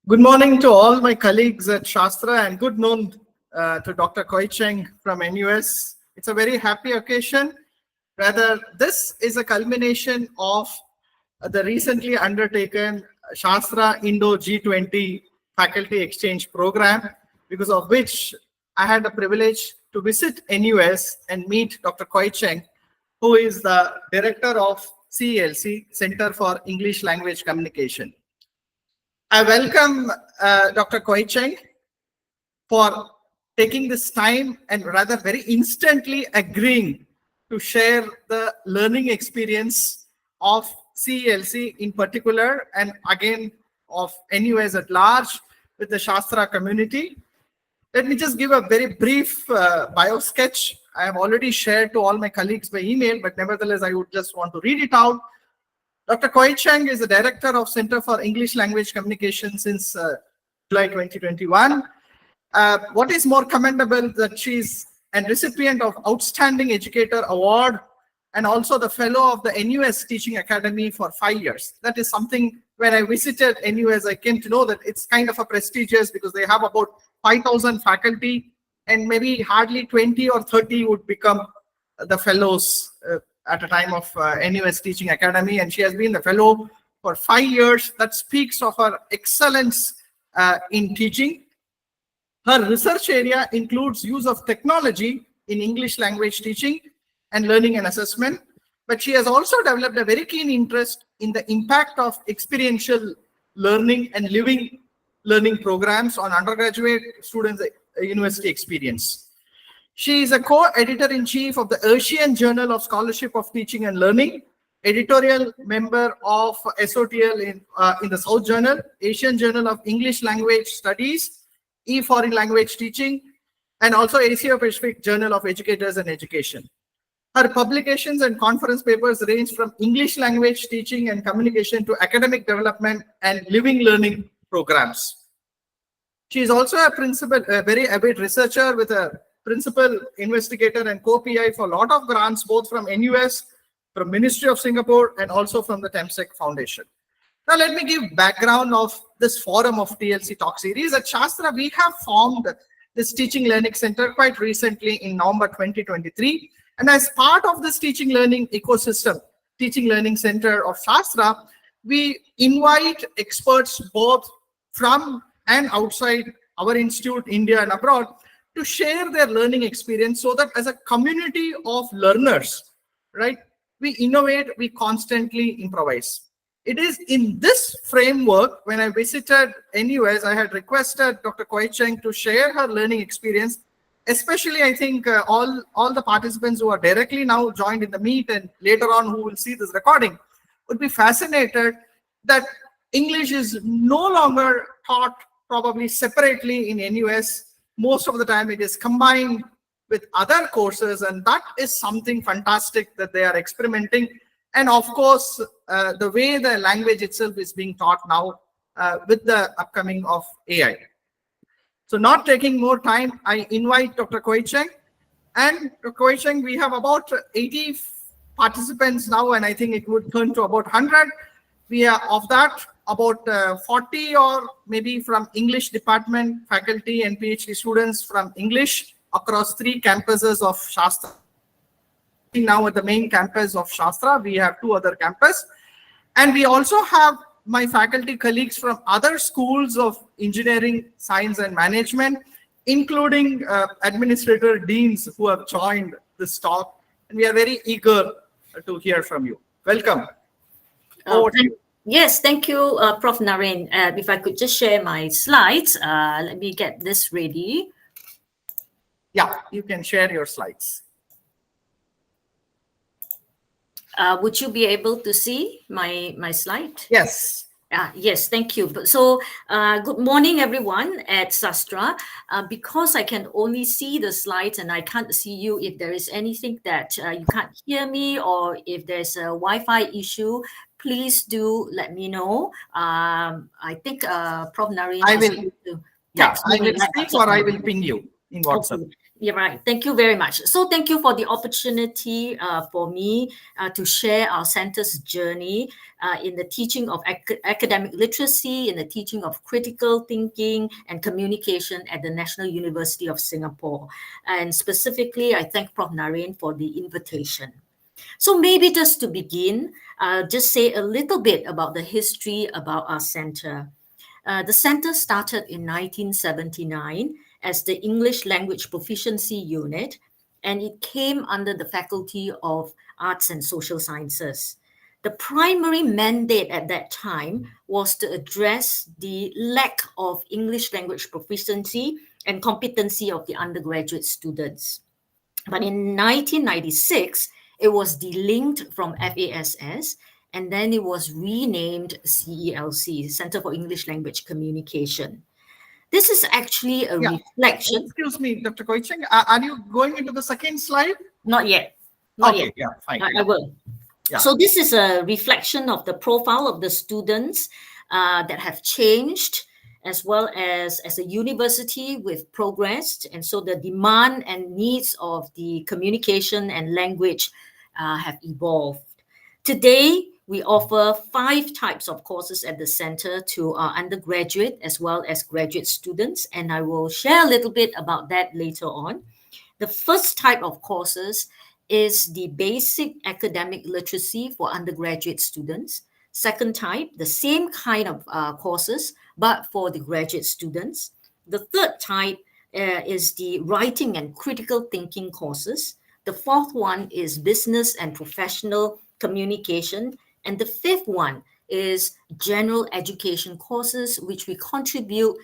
Good morning to all my colleagues at SASTRA and good noon to Dr. Kooi Cheng from NUS. It's a very happy occasion. Rather, this is a culmination of the recently undertaken SASTRA Indo G20 Faculty Exchange Program, because of which I had the privilege to visit NUS and meet Dr. Kooi Cheng, who is the Director of CLC, Center for English Language Communication. I welcome Dr. Kooi Cheng for taking this time and rather very instantly agreeing to share the learning experience of CLC in particular, and again of NUS at large with the SASTRA community. Let me just give a very brief bio sketch. I have already shared to all my colleagues by email, but nevertheless, I would just want to read it out. Dr. Kooi Cheng is the Director of Center for English Language Communication since July 2021. What is more commendable that she's a recipient of Outstanding Educator Award and also the Fellow of the NUS Teaching Academy for 5 years. That is something when I visited NUS, I came to know that it's kind of a prestigious because they have about 5,000 faculty and maybe hardly 20 or 30 would become the fellows at a time of NUS Teaching Academy, and she has been the fellow for 5 years. That speaks of her excellence in teaching. Her research area includes use of technology in English language teaching and learning and assessment, but she has also developed a very keen interest in the impact of experiential learning and living learning programs on undergraduate students' university experience. She is a co-editor-in-chief of the Asian Journal of Scholarship of Teaching and Learning, editorial member of SOTL in the South Journal, Asian Journal of English Language Studies, E-Foreign Language Teaching, and also Asia-Pacific Journal of Educators and Education. Her publications and conference papers range from English language teaching and communication to academic development and living learning programs. She is also a very avid researcher with a principal investigator and co-PI for a lot of grants, both from NUS, from Ministry of Singapore, and also from the TEMSEC Foundation. Now, let me give background of this forum of TLC Talk series. At SASTRA, we have formed this Teaching Learning Center quite recently in November 2023. And as part of this teaching learning ecosystem, Teaching Learning Center of SASTRA, we invite experts both from and outside our institute, India and abroad, to share their learning experience so that as a community of learners, right, we innovate, we constantly improvise. It is in this framework, when I visited NUS, I had requested Dr. Kooi Cheng to share her learning experience, especially I think all the participants who are directly now joined in the meet and later on who will see this recording would be fascinated that English is no longer taught probably separately in NUS. Most of the time it is combined with other courses, and that is something fantastic that they are experimenting. And of course, the way the language itself is being taught now with the upcoming of AI. So not taking more time, I invite Dr. Kooi Cheng. And Dr. Kooi Cheng, we have about 80 participants now, and I think it would turn to about 100. We are of that, about 40 or maybe from English department, faculty and PhD students from English across 3 campuses of SASTRA. Now at the main campus of SASTRA, we have 2 other campuses. And we also have my faculty colleagues from other schools of engineering, science and management, including administrator deans who have joined this talk. And we are very eager to hear from you. Welcome. Over to you. Yes, thank you, Prof. Naren. If I could just share my slides, let me get this ready. Yeah, you can share your slides. Would you be able to see my slide? Yes. Yes, thank you. So good morning, everyone at SASTRA. Because I can only see the slides and I can't see you, if there is anything that you can't hear me or if there's a Wi-Fi issue, please do let me know. I think Prof. Naren I will speak or I will ping you. in WhatsApp. Okay, you're right. Thank you very much. So thank you for the opportunity for me to share our center's journey in the teaching of academic literacy, in the teaching of critical thinking and communication at the National University of Singapore. And specifically, I thank Prof. Naren for the invitation. So maybe just to begin, just say a little bit about the history about our center. The center started in 1979 as the English Language Proficiency Unit, and it came under the Faculty of Arts and Social Sciences. The primary mandate at that time was to address the lack of English language proficiency and competency of the undergraduate students. But in 1996, it was delinked from FASS, and then it was renamed CELC, Center for English Language Communication. This is actually a reflection. Excuse me, Dr. Kooi Cheng, are you going into the second slide? Not yet. Not okay, yet. Yeah, fine. I will. Yeah. So this is a reflection of the profile of the students that have changed, as well as a university we've progressed. And so the demand and needs of the communication and language have evolved. Today, we offer 5 types of courses at the center to our undergraduate as well as graduate students, and I will share a little bit about that later on. The first type of courses is the basic academic literacy for undergraduate students. Second type, the same kind of courses, but for the graduate students. The third type is the writing and critical thinking courses. The fourth one is business and professional communication. And the fifth one is general education courses, which we contribute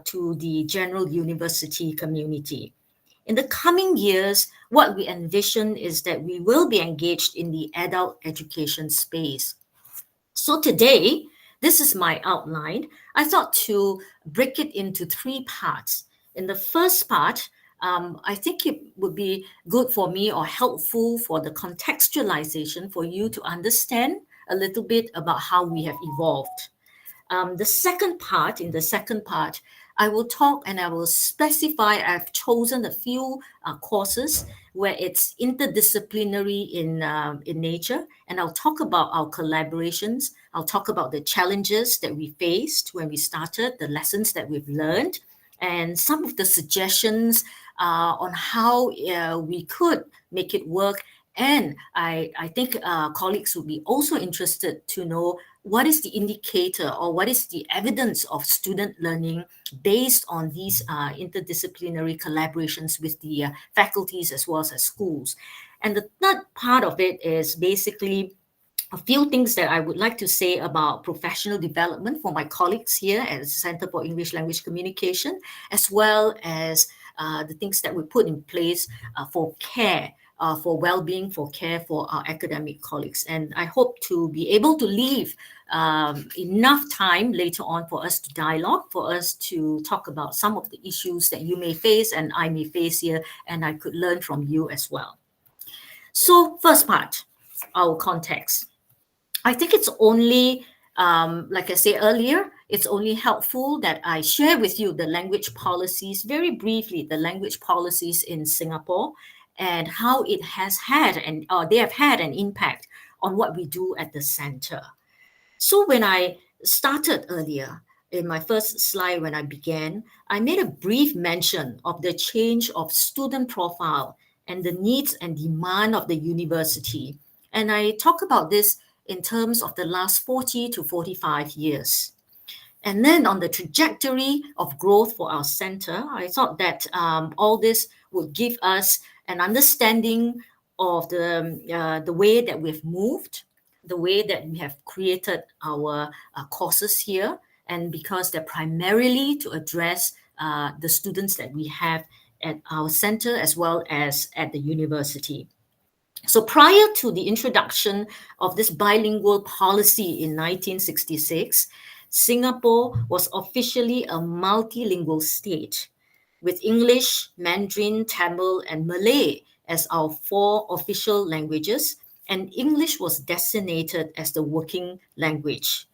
to the general university community. In the coming years, what we envision is that we will be engaged in the adult education space. So today, this is my outline. I thought to break it into 3 parts. In the first part, I think it would be good for me or helpful for the contextualization for you to understand a little bit about how we have evolved. In the second part, I will talk and I will specify, I've chosen a few courses where it's interdisciplinary in nature, and I'll talk about our collaborations. I'll talk about the challenges that we faced when we started, the lessons that we've learned, and some of the suggestions on how we could make it work. And I think colleagues would be also interested to know what is the indicator or what is the evidence of student learning based on these interdisciplinary collaborations with the faculties as well as schools. And the third part of it is basically a few things that I would like to say about professional development for my colleagues here at the Center for English Language Communication, as well as the things that we put in place for care, for well-being, for care for our academic colleagues. And I hope to be able to leave enough time later on for us to dialogue, for us to talk about some of the issues that you may face and I may face here, and I could learn from you as well. So first part, our context. I think it's only, like I said earlier, it's only helpful that I share with you the language policies, very briefly, the language policies in Singapore and how it has had, and they have had an impact on what we do at the center. So when I started earlier, in my first slide when I began, I made a brief mention of the change of student profile and the needs and demand of the university. And I talk about this in terms of the last 40 to 45 years. And then on the trajectory of growth for our center, I thought that all this would give us an understanding of the way that we've moved, the way that we have created our courses here, and because they're primarily to address the students that we have at our center as well as at the university. So prior to the introduction of this bilingual policy in 1966, Singapore was officially a multilingual state with English, Mandarin, Tamil, and Malay as our 4 official languages, and English was designated as the working language.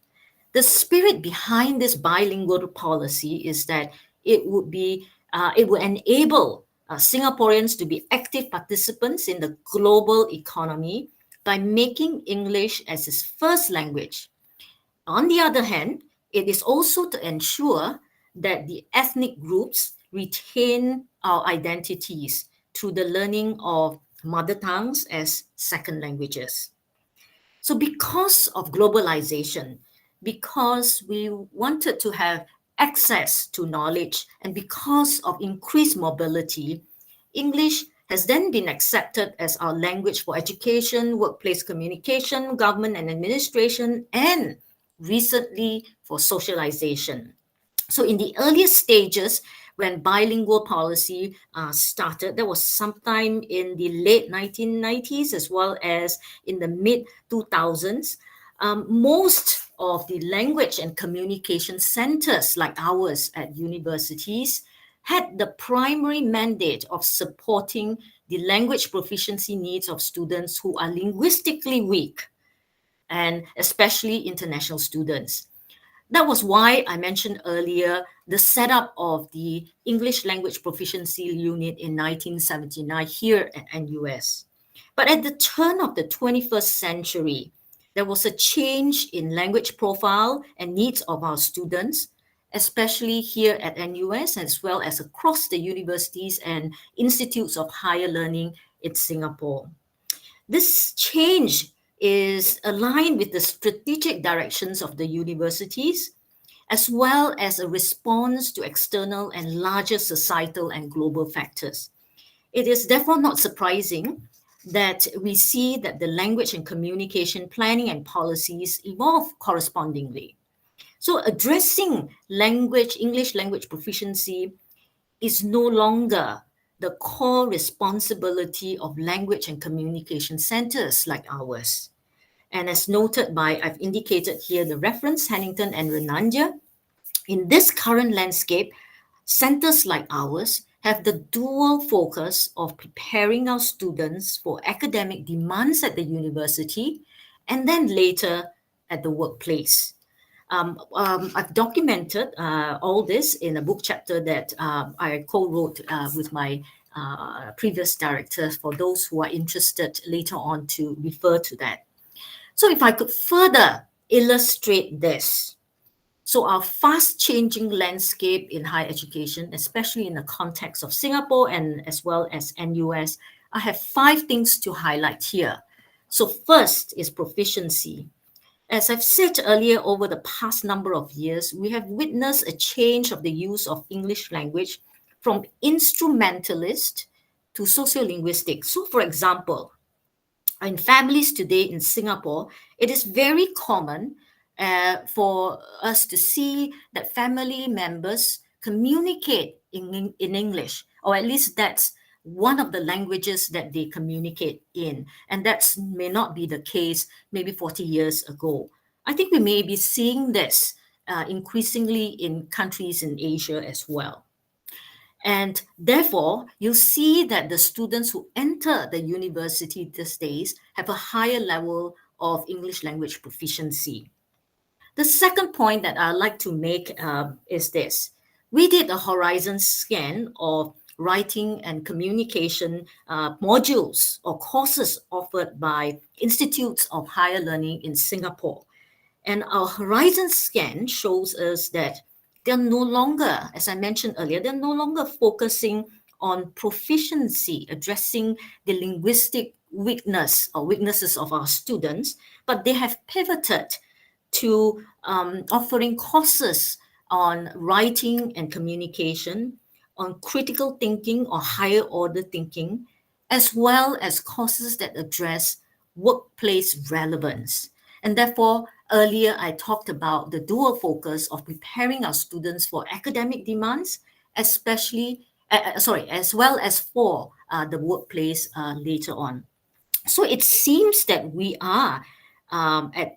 The spirit behind this bilingual policy is that it would be It will enable Singaporeans to be active participants in the global economy by making English as his first language. On the other hand, it is also to ensure that the ethnic groups retain our identities through the learning of mother tongues as second languages. So, because of globalization, because we wanted to have access to knowledge, and because of increased mobility, English has then been accepted as our language for education, workplace communication, government and administration, and recently for socialization. So in the earliest stages, when bilingual policy started, that was sometime in the late 1990s as well as in the mid 2000s. Most of the language and communication centers like ours at universities had the primary mandate of supporting the language proficiency needs of students who are linguistically weak, and especially international students. That was why I mentioned earlier the setup of the English Language Proficiency Unit in 1979 here at NUS. But at the turn of the 21st century, there was a change in language profile and needs of our students, especially here at NUS as well as across the universities and institutes of higher learning in Singapore. This change is aligned with the strategic directions of the universities, as well as a response to external and larger societal and global factors. It is therefore not surprising that we see that the language and communication planning and policies evolve correspondingly. So addressing English language proficiency is no longer the core responsibility of language and communication centers like ours. And as noted by, I've indicated here the reference, Hannington and Renandia, in this current landscape, centers like ours have the dual focus of preparing our students for academic demands at the university and then later at the workplace. I've documented all this in a book chapter that I co-wrote with my previous director for those who are interested later on to refer to that. So if I could further illustrate this, so our fast changing landscape in higher education, especially in the context of Singapore and as well as NUS, I have 5 things to highlight here. So first is proficiency. As I've said earlier, over the past number of years, we have witnessed a change of the use of English language from instrumentalist to sociolinguistic. So for example, in families today in Singapore, it is very common for us to see that family members communicate in English, or at least that's one of the languages that they communicate in. And that may not be the case maybe 40 years ago. I think we may be seeing this increasingly in countries in Asia as well. And therefore, you see that the students who enter the university these days have a higher level of English language proficiency. The second point that I'd like to make is this. We did a horizon scan of writing and communication modules or courses offered by institutes of higher learning in Singapore. And our horizon scan shows us that they're no longer, as I mentioned earlier, they're no longer focusing on proficiency, addressing the linguistic weakness or weaknesses of our students, but they have pivoted to offering courses on writing and communication, on critical thinking or higher order thinking, as well as courses that address workplace relevance. And therefore, earlier I talked about the dual focus of preparing our students for academic demands, especially, as well as for the workplace later on. So it seems that we are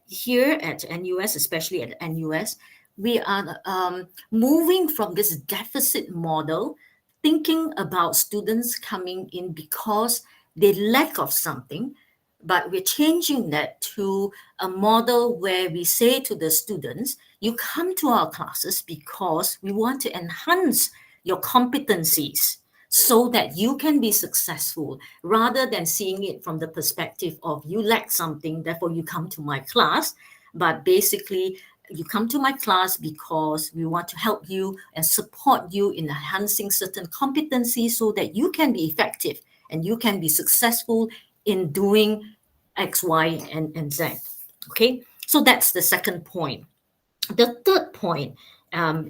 here at NUS, especially at NUS, we are moving from this deficit model, thinking about students coming in because they lack of something, but we're changing that to a model where we say to the students, you come to our classes because we want to enhance your competencies so that you can be successful, rather than seeing it from the perspective of you lack something, therefore you come to my class. But basically, you come to my class because we want to help you and support you in enhancing certain competencies so that you can be effective and you can be successful in doing X, Y, and Z. Okay, so that's the second point. The third point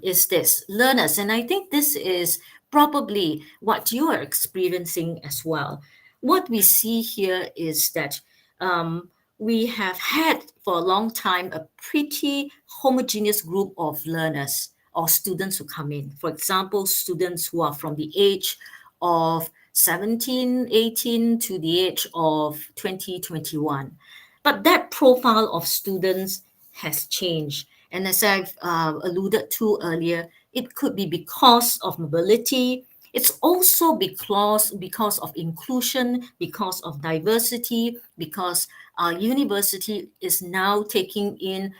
is this: learners, and I think this is probably what you are experiencing as well. What we see here is that um, we have had for a long time a pretty homogeneous group of learners or students who come in. For example, students who are from the age of 17, 18 to the age of 20, 21. But that profile of students has changed. And as I've alluded to earlier, it could be because of mobility. It's also because of inclusion, because of diversity, because our university is now taking in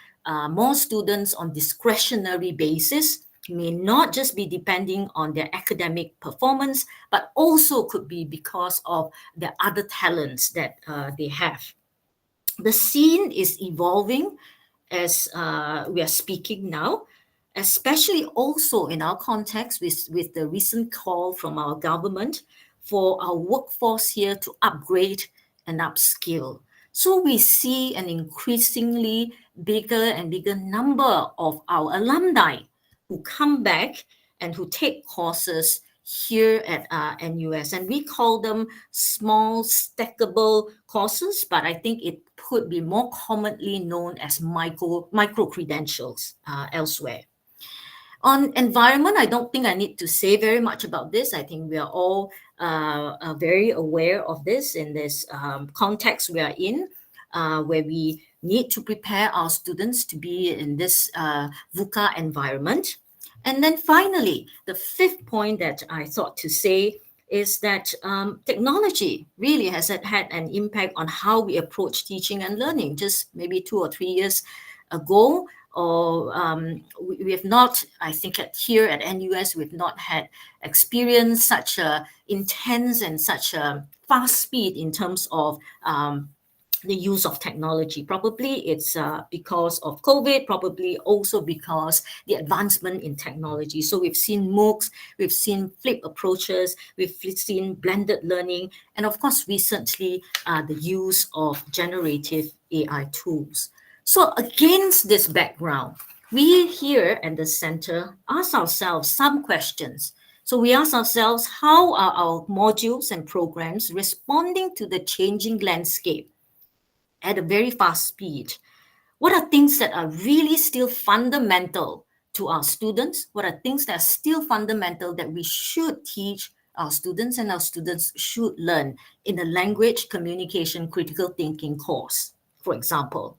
more students on discretionary basis, may not just be depending on their academic performance, but also could be because of the other talents that they have. The scene is evolving as we are speaking now, especially also in our context with the recent call from our government for our workforce here to upgrade and upskill. So we see an increasingly bigger and bigger number of our alumni who come back and who take courses here at NUS. And we call them small stackable courses, but I think it could be more commonly known as micro credentials elsewhere. On environment, I don't think I need to say very much about this. I think we are all very aware of this in this context we are in, where we need to prepare our students to be in this VUCA environment. And then finally, the fifth point that I thought to say is that technology really has had an impact on how we approach teaching and learning. Just maybe 2 or 3 years ago, or we have not, I think here at NUS, we've not had experienced such a intense and such a fast speed in terms of the use of technology. Probably it's because of COVID, probably also because the advancement in technology. So we've seen MOOCs, we've seen flip approaches, we've seen blended learning, and of course recently the use of generative AI tools. So against this background, we here at the center ask ourselves some questions. So we ask ourselves, how are our modules and programs responding to the changing landscape at a very fast speed? What are things that are really still fundamental to our students? What are things that are still fundamental that we should teach our students and our students should learn in a language, communication, critical thinking course, for example?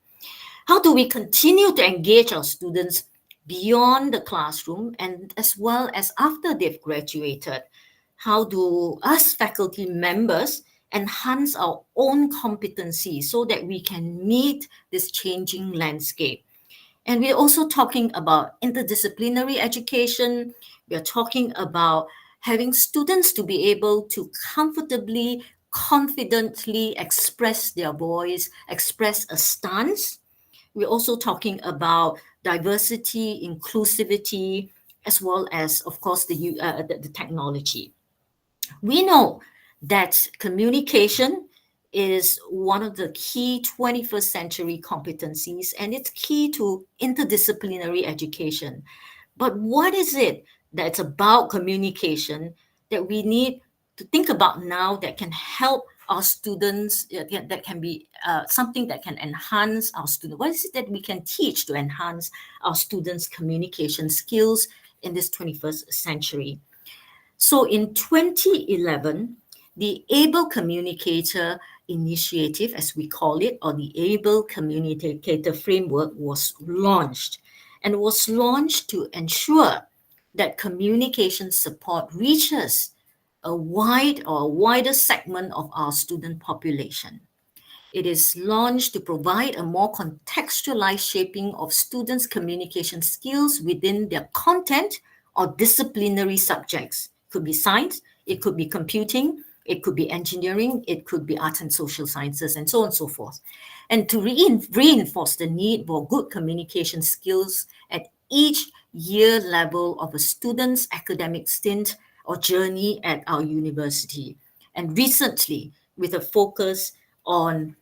How do we continue to engage our students beyond the classroom and as well as after they've graduated? How do us faculty members enhance our own competency so that we can meet this changing landscape? And we're also talking about interdisciplinary education. We're talking about having students to be able to comfortably, confidently express their voice, express a stance. We're also talking about diversity, inclusivity, as well as, of course, the technology. We know that communication is one of the key 21st century competencies, and it's key to interdisciplinary education. But what is it that's about communication that we need to think about now that can help our students, that can be something that can enhance our students? What is it that we can teach to enhance our students' communication skills in this 21st century? So in 2011, the Able Communicator Initiative, as we call it, or the Able Communicator Framework, was launched, and was launched to ensure that communication support reaches a wider segment of our student population. It is launched to provide a more contextualized shaping of students' communication skills within their content or disciplinary subjects. It could be science, it could be computing, it could be engineering, it could be art and social sciences, and so on and so forth. And to reinforce the need for good communication skills at each year level of a student's academic stint or journey at our university. And recently, with a focus on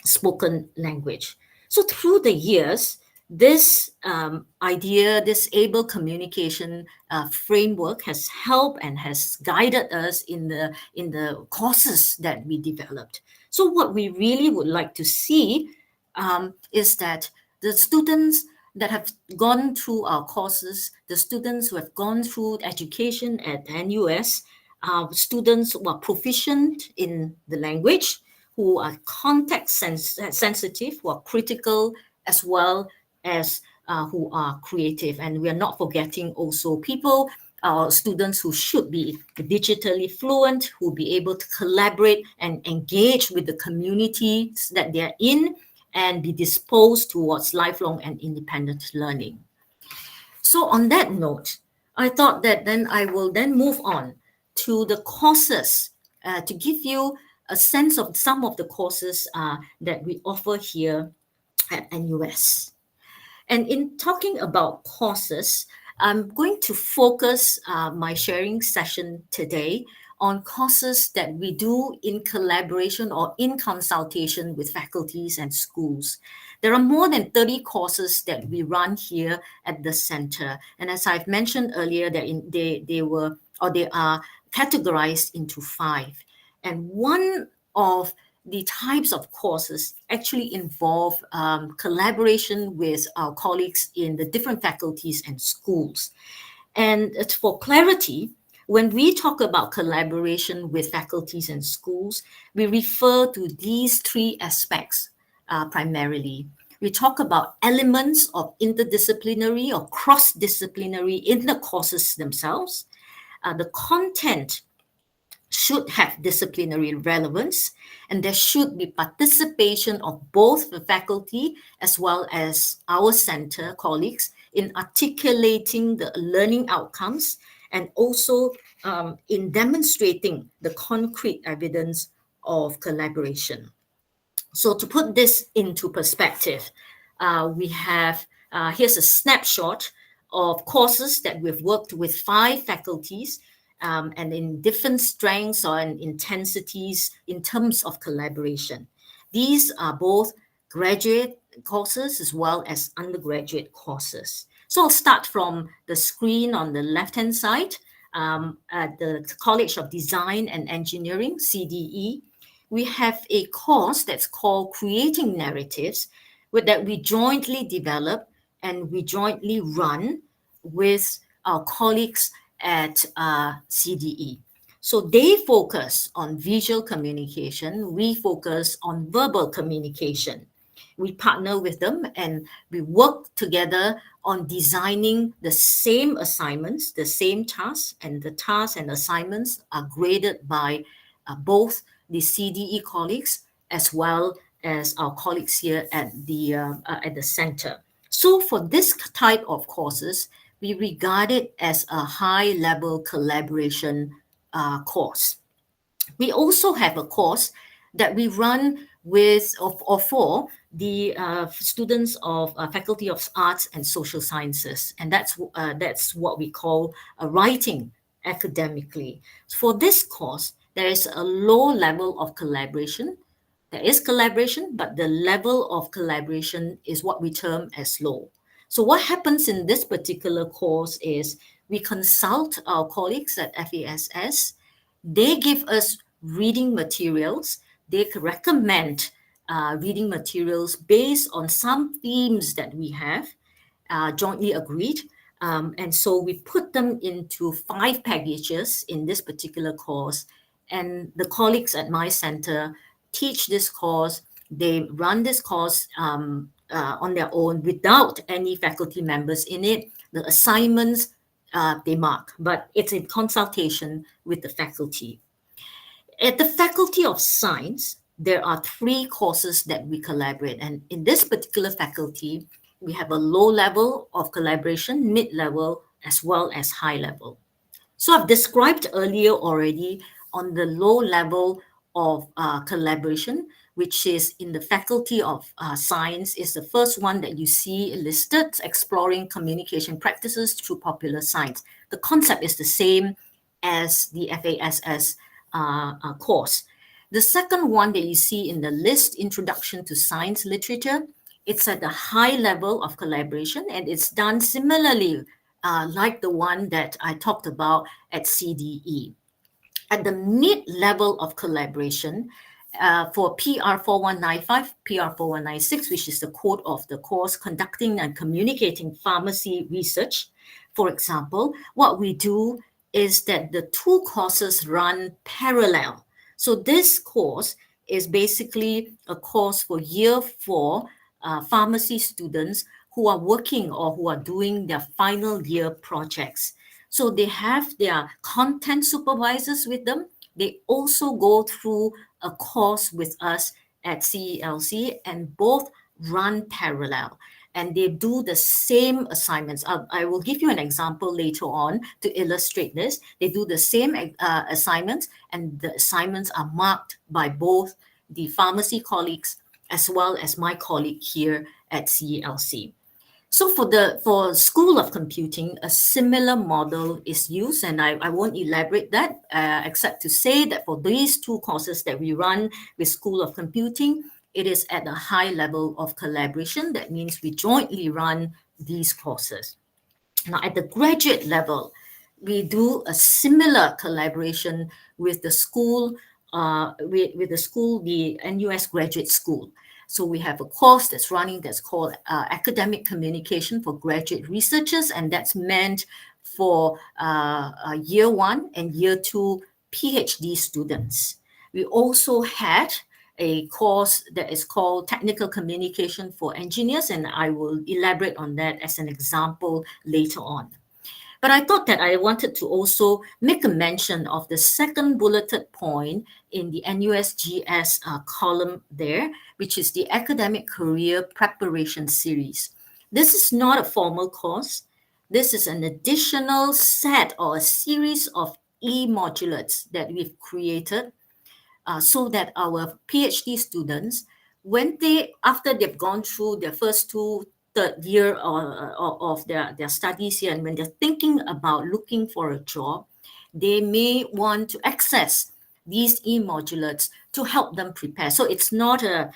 spoken language. So through the years, this idea, this able communication framework has helped and has guided us in the courses that we developed. So what we really would like to see is that the students that have gone through our courses, the students who have gone through education at NUS, students who are proficient in the language, who are context sensitive, who are critical, as well as who are creative. And we are not forgetting also people, students who should be digitally fluent, who will be able to collaborate and engage with the communities that they're in, and be disposed towards lifelong and independent learning. So on that note, I thought that then I will then move on to the courses to give you a sense of some of the courses that we offer here at NUS. And in talking about courses, I'm going to focus my sharing session today on courses that we do in collaboration or in consultation with faculties and schools. There are more than 30 courses that we run here at the center. And as I've mentioned earlier, they are categorized into 5. And one of the types of courses actually involve collaboration with our colleagues in the different faculties and schools. And for clarity, when we talk about collaboration with faculties and schools, we refer to these 3 aspects primarily. We talk about elements of interdisciplinary or cross-disciplinary in the courses themselves. The content should have disciplinary relevance, and there should be participation of both the faculty as well as our center colleagues in articulating the learning outcomes and also in demonstrating the concrete evidence of collaboration. So to put this into perspective, we have, here's a snapshot of courses that we've worked with 5 faculties and in different strengths or in intensities in terms of collaboration. These are both graduate courses as well as undergraduate courses. So I'll start from the screen on the left-hand side at the College of Design and Engineering, CDE. We have a course that's called Creating Narratives that we jointly develop and we jointly run with our colleagues at CDE. So they focus on visual communication, we focus on verbal communication. We partner with them and we work together on designing the same assignments, the same tasks, and the tasks and assignments are graded by both the CDE colleagues as well as our colleagues here at the center. So for this type of courses, we regard it as a high-level collaboration course. We also have a course that we run with or for the students of Faculty of Arts and Social Sciences, and that's what we call writing academically. For this course, there is a low level of collaboration. There is collaboration, but the level of collaboration is what we term as low. So what happens in this particular course is we consult our colleagues at FASS. They give us reading materials. They recommend reading materials based on some themes that we have jointly agreed. And so we put them into 5 packages in this particular course. And the colleagues at my center teach this course. They run this course on their own without any faculty members in it. The assignments they mark, but it's in consultation with the faculty. At the Faculty of Science, there are 3 courses that we collaborate. And in this particular faculty, we have a low level of collaboration, mid-level, as well as high level. So I've described earlier already on the low level of collaboration, which is in the Faculty of Science, is the first one that you see listed, exploring communication practices through popular science. The concept is the same as the FASS course. The second one that you see in the list, Introduction to Science Literature, it's at the high level of collaboration, and it's done similarly like the one that I talked about at CDE. At the mid-level of collaboration, for PR 4195, PR 4196, which is the code of the course, Conducting and Communicating Pharmacy Research, for example, what we do is that the two courses run parallel. So this course is basically a course for year 4 pharmacy students who are working or who are doing their final year projects. So they have their content supervisors with them. They also go through a course with us at CELC, and both run parallel, and they do the same assignments. I will give you an example later on to illustrate this. They do the same assignments, and the assignments are marked by both the pharmacy colleagues as well as my colleague here at CELC. So for School of Computing, a similar model is used, and I won't elaborate that, except to say that for these two courses that we run with School of Computing, it is at a high level of collaboration. That means we jointly run these courses. Now, at the graduate level, we do a similar collaboration with the school, the NUS Graduate School. So we have a course that's running that's called Academic Communication for Graduate Researchers, and that's meant for year 1 and year 2 PhD students. We also had a course that is called Technical Communication for Engineers, and I will elaborate on that as an example later on. But I thought that I wanted to also make a mention of the second bulleted point in the NUSGS column there, which is the Academic Career Preparation Series. This is not a formal course. This is an additional set or a series of e-modulates that we've created so that our PhD students, after they've gone through their first third year of their studies here, and when they're thinking about looking for a job, they may want to access these e-modulates to help them prepare. So it's not a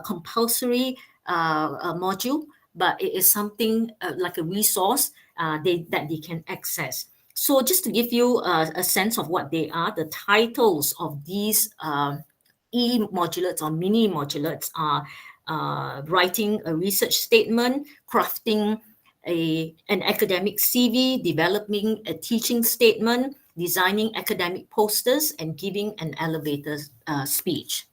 compulsory module, but it is something like a resource that they can access. So just to give you a sense of what they are, the titles of these e-modulates or mini-modulates are writing a research statement, crafting an academic CV, developing a teaching statement, designing academic posters, and giving an elevator speech.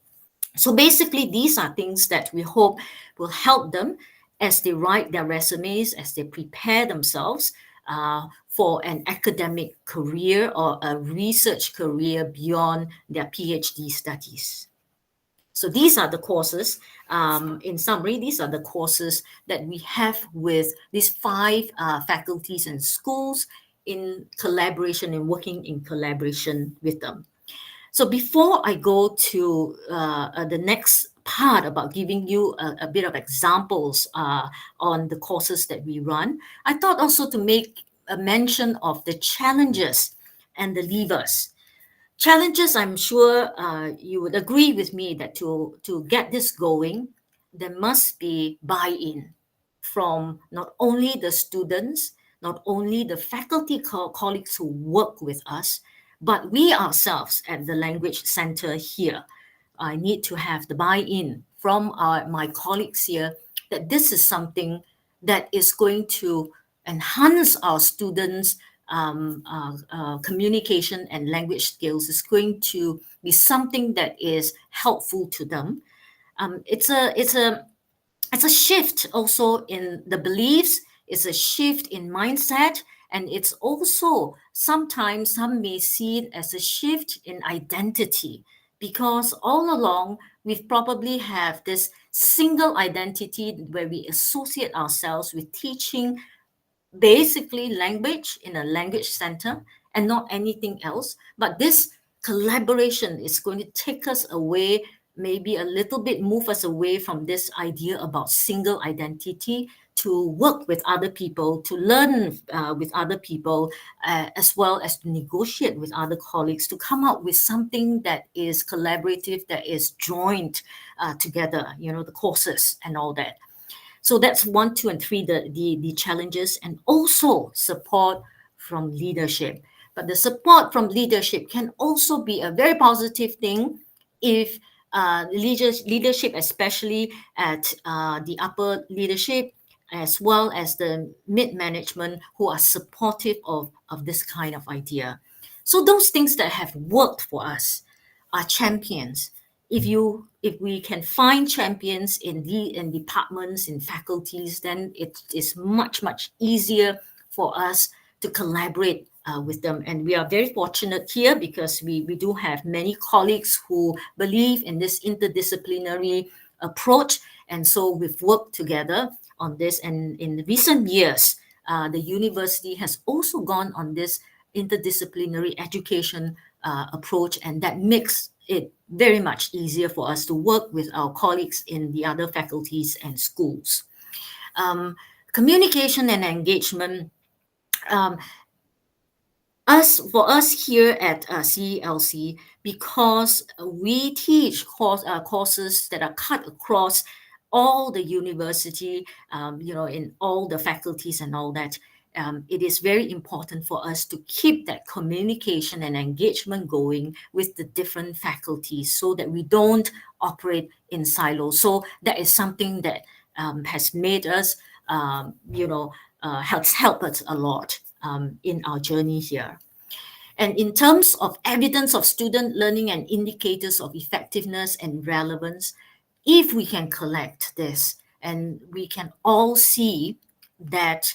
So basically, these are things that we hope will help them as they write their resumes, as they prepare themselves for an academic career or a research career beyond their PhD studies. So these are the courses. In summary, these are the courses that we have with these 5 faculties and schools in collaboration and working in collaboration with them. So before I go to the next part about giving you a bit of examples on the courses that we run, I thought also to make a mention of the challenges and the levers. Challenges, I'm sure you would agree with me that to get this going, there must be buy-in from not only the students, not only the faculty colleagues who work with us, but we ourselves at the Language Center here. I need to have the buy-in from my colleagues here that this is something that is going to enhance our students' communication and language skills, is going to be something that is helpful to them. It's a shift also in the beliefs. It's a shift in mindset, and it's also sometimes some may see it as a shift in identity, because all along we've probably have this single identity where we associate ourselves with teaching basically language in a language center and not anything else. But this collaboration is going to take us away, maybe a little bit move us away from this idea about single identity, to work with other people, to learn with other people, as well as to negotiate with other colleagues, to come up with something that is collaborative, that is joined together, the courses and all that. So that's 1, 2, and 3, the challenges, and also support from leadership. But the support from leadership can also be a very positive thing if leadership, especially at the upper leadership, as well as the mid management, who are supportive of this kind of idea. So those things that have worked for us are champions. If we can find champions in departments, in faculties, then it is much easier for us to collaborate with them. And we are very fortunate here because we do have many colleagues who believe in this interdisciplinary approach, and so we've worked together on this. And in recent years, the university has also gone on this interdisciplinary education approach, and that makes it very much easier for us to work with our colleagues in the other faculties and schools. Communication and engagement. For us here at CELC, because we teach courses that are cut across all the university, in all the faculties and all that, it is very important for us to keep that communication and engagement going with the different faculties so that we don't operate in silos. So that is something that has made us, has helped us a lot in our journey here. And in terms of evidence of student learning and indicators of effectiveness and relevance, if we can collect this, and we can all see that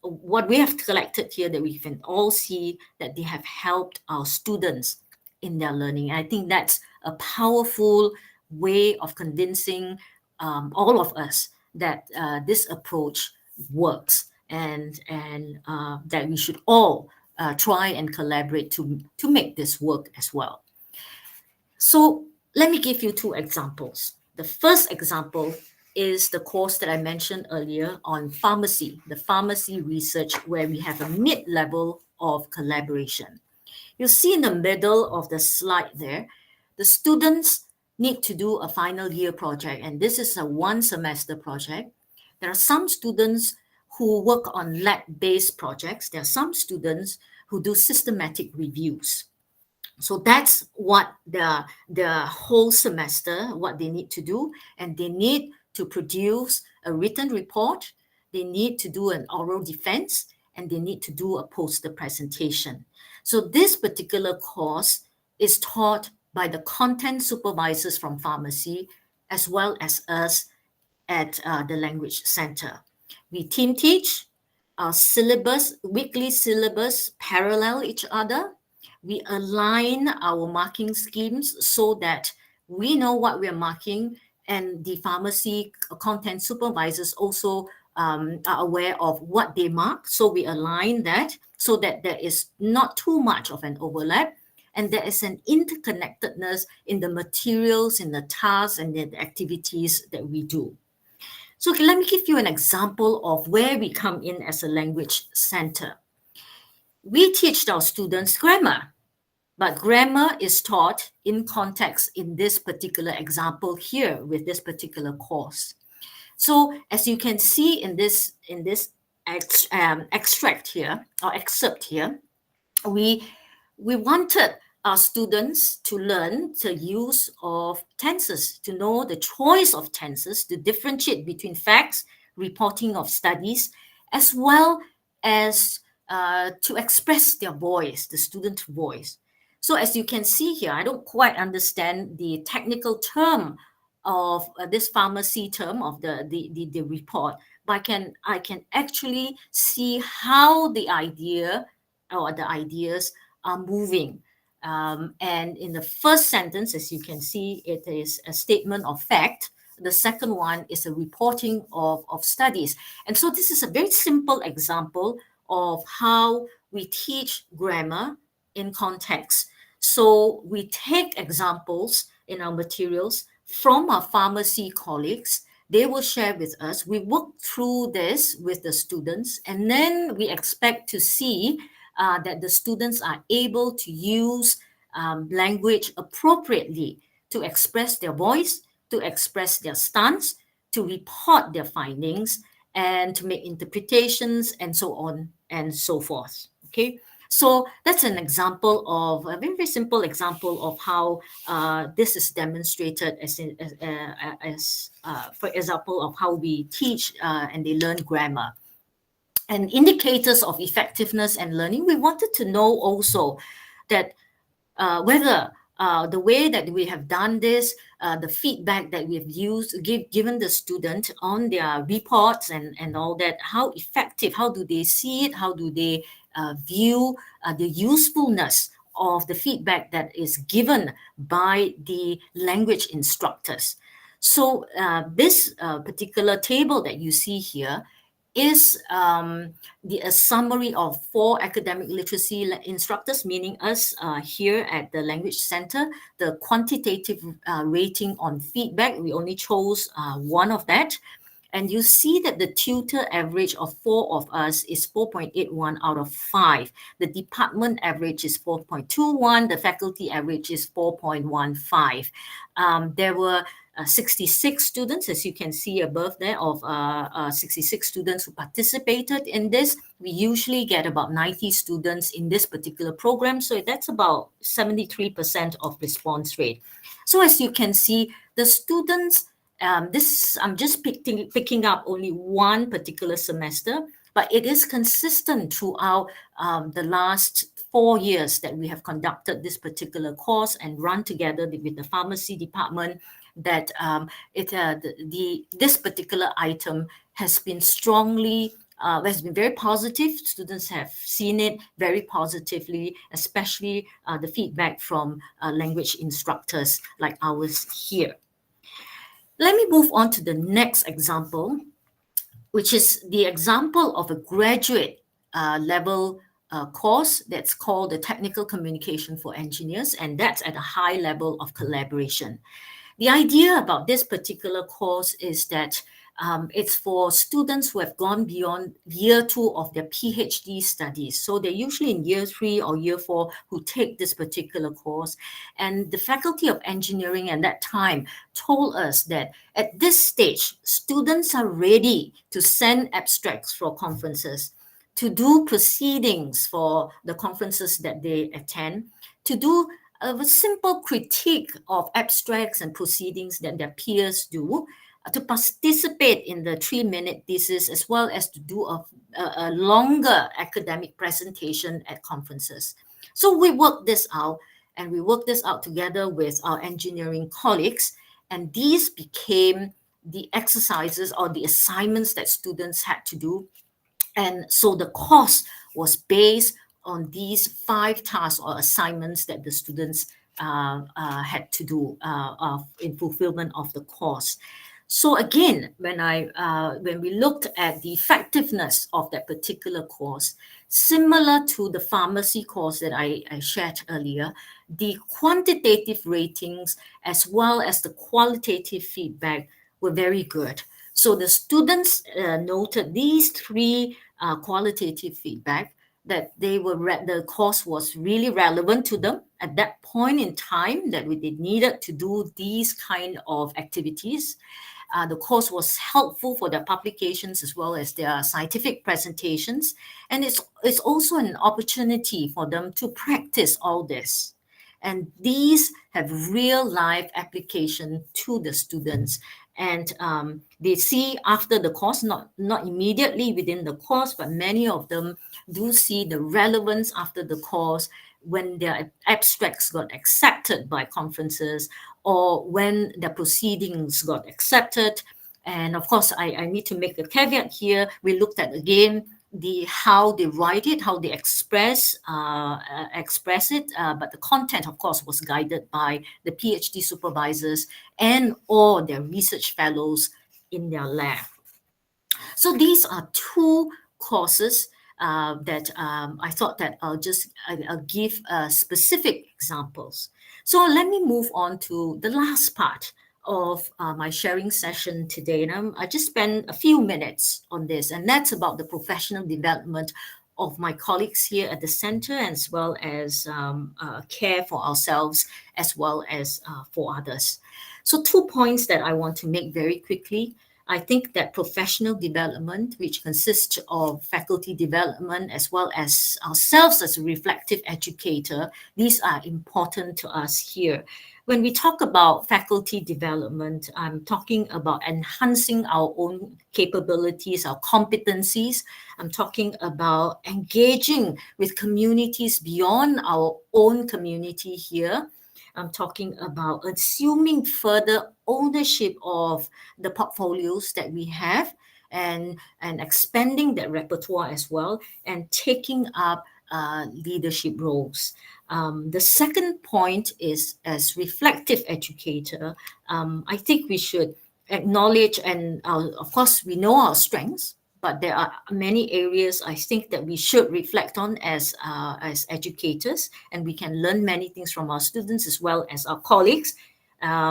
what we have collected here, that we can all see that they have helped our students in their learning. I think that's a powerful way of convincing all of us that this approach works, and that we should all try and collaborate to make this work as well. So let me give you 2 examples. The first example is the course that I mentioned earlier on pharmacy, the pharmacy research, where we have a mid-level of collaboration. You see in the middle of the slide there, the students need to do a final year project, and this is a 1 semester project. There are some students who work on lab-based projects. There are some students who do systematic reviews. So that's what the whole semester, what they need to do. And they need to produce a written report. They need to do an oral defense, and they need to do a poster presentation. So this particular course is taught by the content supervisors from pharmacy, as well as us at the language center. We team teach. Our weekly syllabus parallel each other. We align our marking schemes so that we know what we're marking, and the pharmacy content supervisors also are aware of what they mark. So we align that so that there is not too much of an overlap, and there is an interconnectedness in the materials, in the tasks, and the activities that we do. So let me give you an example of where we come in as a language center. We teach our students grammar, but grammar is taught in context in this particular example here with this particular course. So as you can see in this extract here, or excerpt here, we wanted our students to learn the use of tenses, to know the choice of tenses, to differentiate between facts, reporting of studies, as well as to express their voice, the student voice. So as you can see here, I don't quite understand the technical term of this pharmacy term of the report, but I can actually see how the idea or the ideas are moving. And in the first sentence, as you can see, it is a statement of fact the second one is a reporting of studies. And so this is a very simple example of how we teach grammar in context. So we take examples in our materials from our pharmacy colleagues. They will share with us. We work through this with the students, and then we expect to see that the students are able to use language appropriately to express their voice, to express their stance, to report their findings, and to make interpretations, and so on and so forth. Okay, so that's an example of a very, very simple example of how this is demonstrated for example, of how we teach and they learn grammar. And indicators of effectiveness and learning, we wanted to know also that whether the way that we have done this, the feedback that we've given the student on their reports and all that, how effective, how do they see it, how do they view the usefulness of the feedback that is given by the language instructors. So this particular table that you see here is a summary of 4 academic literacy instructors, meaning us here at the Language Center. The quantitative rating on feedback, we only chose one of that. And you see that the tutor average of 4 of us is 4.81 out of 5. The department average is 4.21. The faculty average is 4.15. There were 66 students, as you can see above there, of 66 students who participated in this. We usually get about 90 students in this particular program, so that's about 73% of response rate. So as you can see, the students, I'm just picking up only one particular semester, but it is consistent throughout the last 4 years that we have conducted this particular course and run together with the pharmacy department, that this particular item has been has been very positive. Students have seen it very positively, especially the feedback from language instructors like ours here. Let me move on to the next example, which is the example of a graduate level course that's called the Technical Communication for Engineers, and that's at a high level of collaboration. The idea about this particular course is that it's for students who have gone beyond year 2 of their PhD studies. So they're usually in year 3 or year 4 who take this particular course. And the Faculty of Engineering at that time told us that at this stage, students are ready to send abstracts for conferences, to do proceedings for the conferences that they attend, to do a simple critique of abstracts and proceedings that their peers do, to participate in the 3-minute thesis, as well as to do a longer academic presentation at conferences. So we worked this out, and we worked this out together with our engineering colleagues, and these became the exercises or the assignments that students had to do. And so the course was based on these 5 tasks or assignments that the students had to do in fulfillment of the course. So again, when we looked at the effectiveness of that particular course, similar to the pharmacy course that I shared earlier, the quantitative ratings as well as the qualitative feedback were very good. So the students noted these 3 qualitative feedback, that the course was really relevant to them at that point in time, that they needed to do these kind of activities. The course was helpful for their publications as well as their scientific presentations. And it's also an opportunity for them to practice all this. And these have real life application to the students. And they see after the course, not immediately within the course, but many of them do see the relevance after the course when their abstracts got accepted by conferences or when the proceedings got accepted. And of course, I need to make a caveat here. We looked at, again, how they write it, how they express it, but the content, of course, was guided by the PhD supervisors and or their research fellows in their lab. So these are two courses that I thought that I'll give specific examples. So let me move on to the last part of my sharing session today. And I just spent a few minutes on this, and that's about the professional development of my colleagues here at the center, as well as care for ourselves, as well as for others. So 2 points that I want to make very quickly. I think that professional development, which consists of faculty development as well as ourselves as a reflective educator, these are important to us here. When we talk about faculty development, I'm talking about enhancing our own capabilities, our competencies. I'm talking about engaging with communities beyond our own community here. I'm talking about assuming further ownership of the portfolios that we have, and expanding that repertoire as well, and taking up leadership roles. The second point is, as reflective educator, I think we should acknowledge, and of course we know our strengths, but there are many areas I think that we should reflect on as educators, and we can learn many things from our students as well as our colleagues.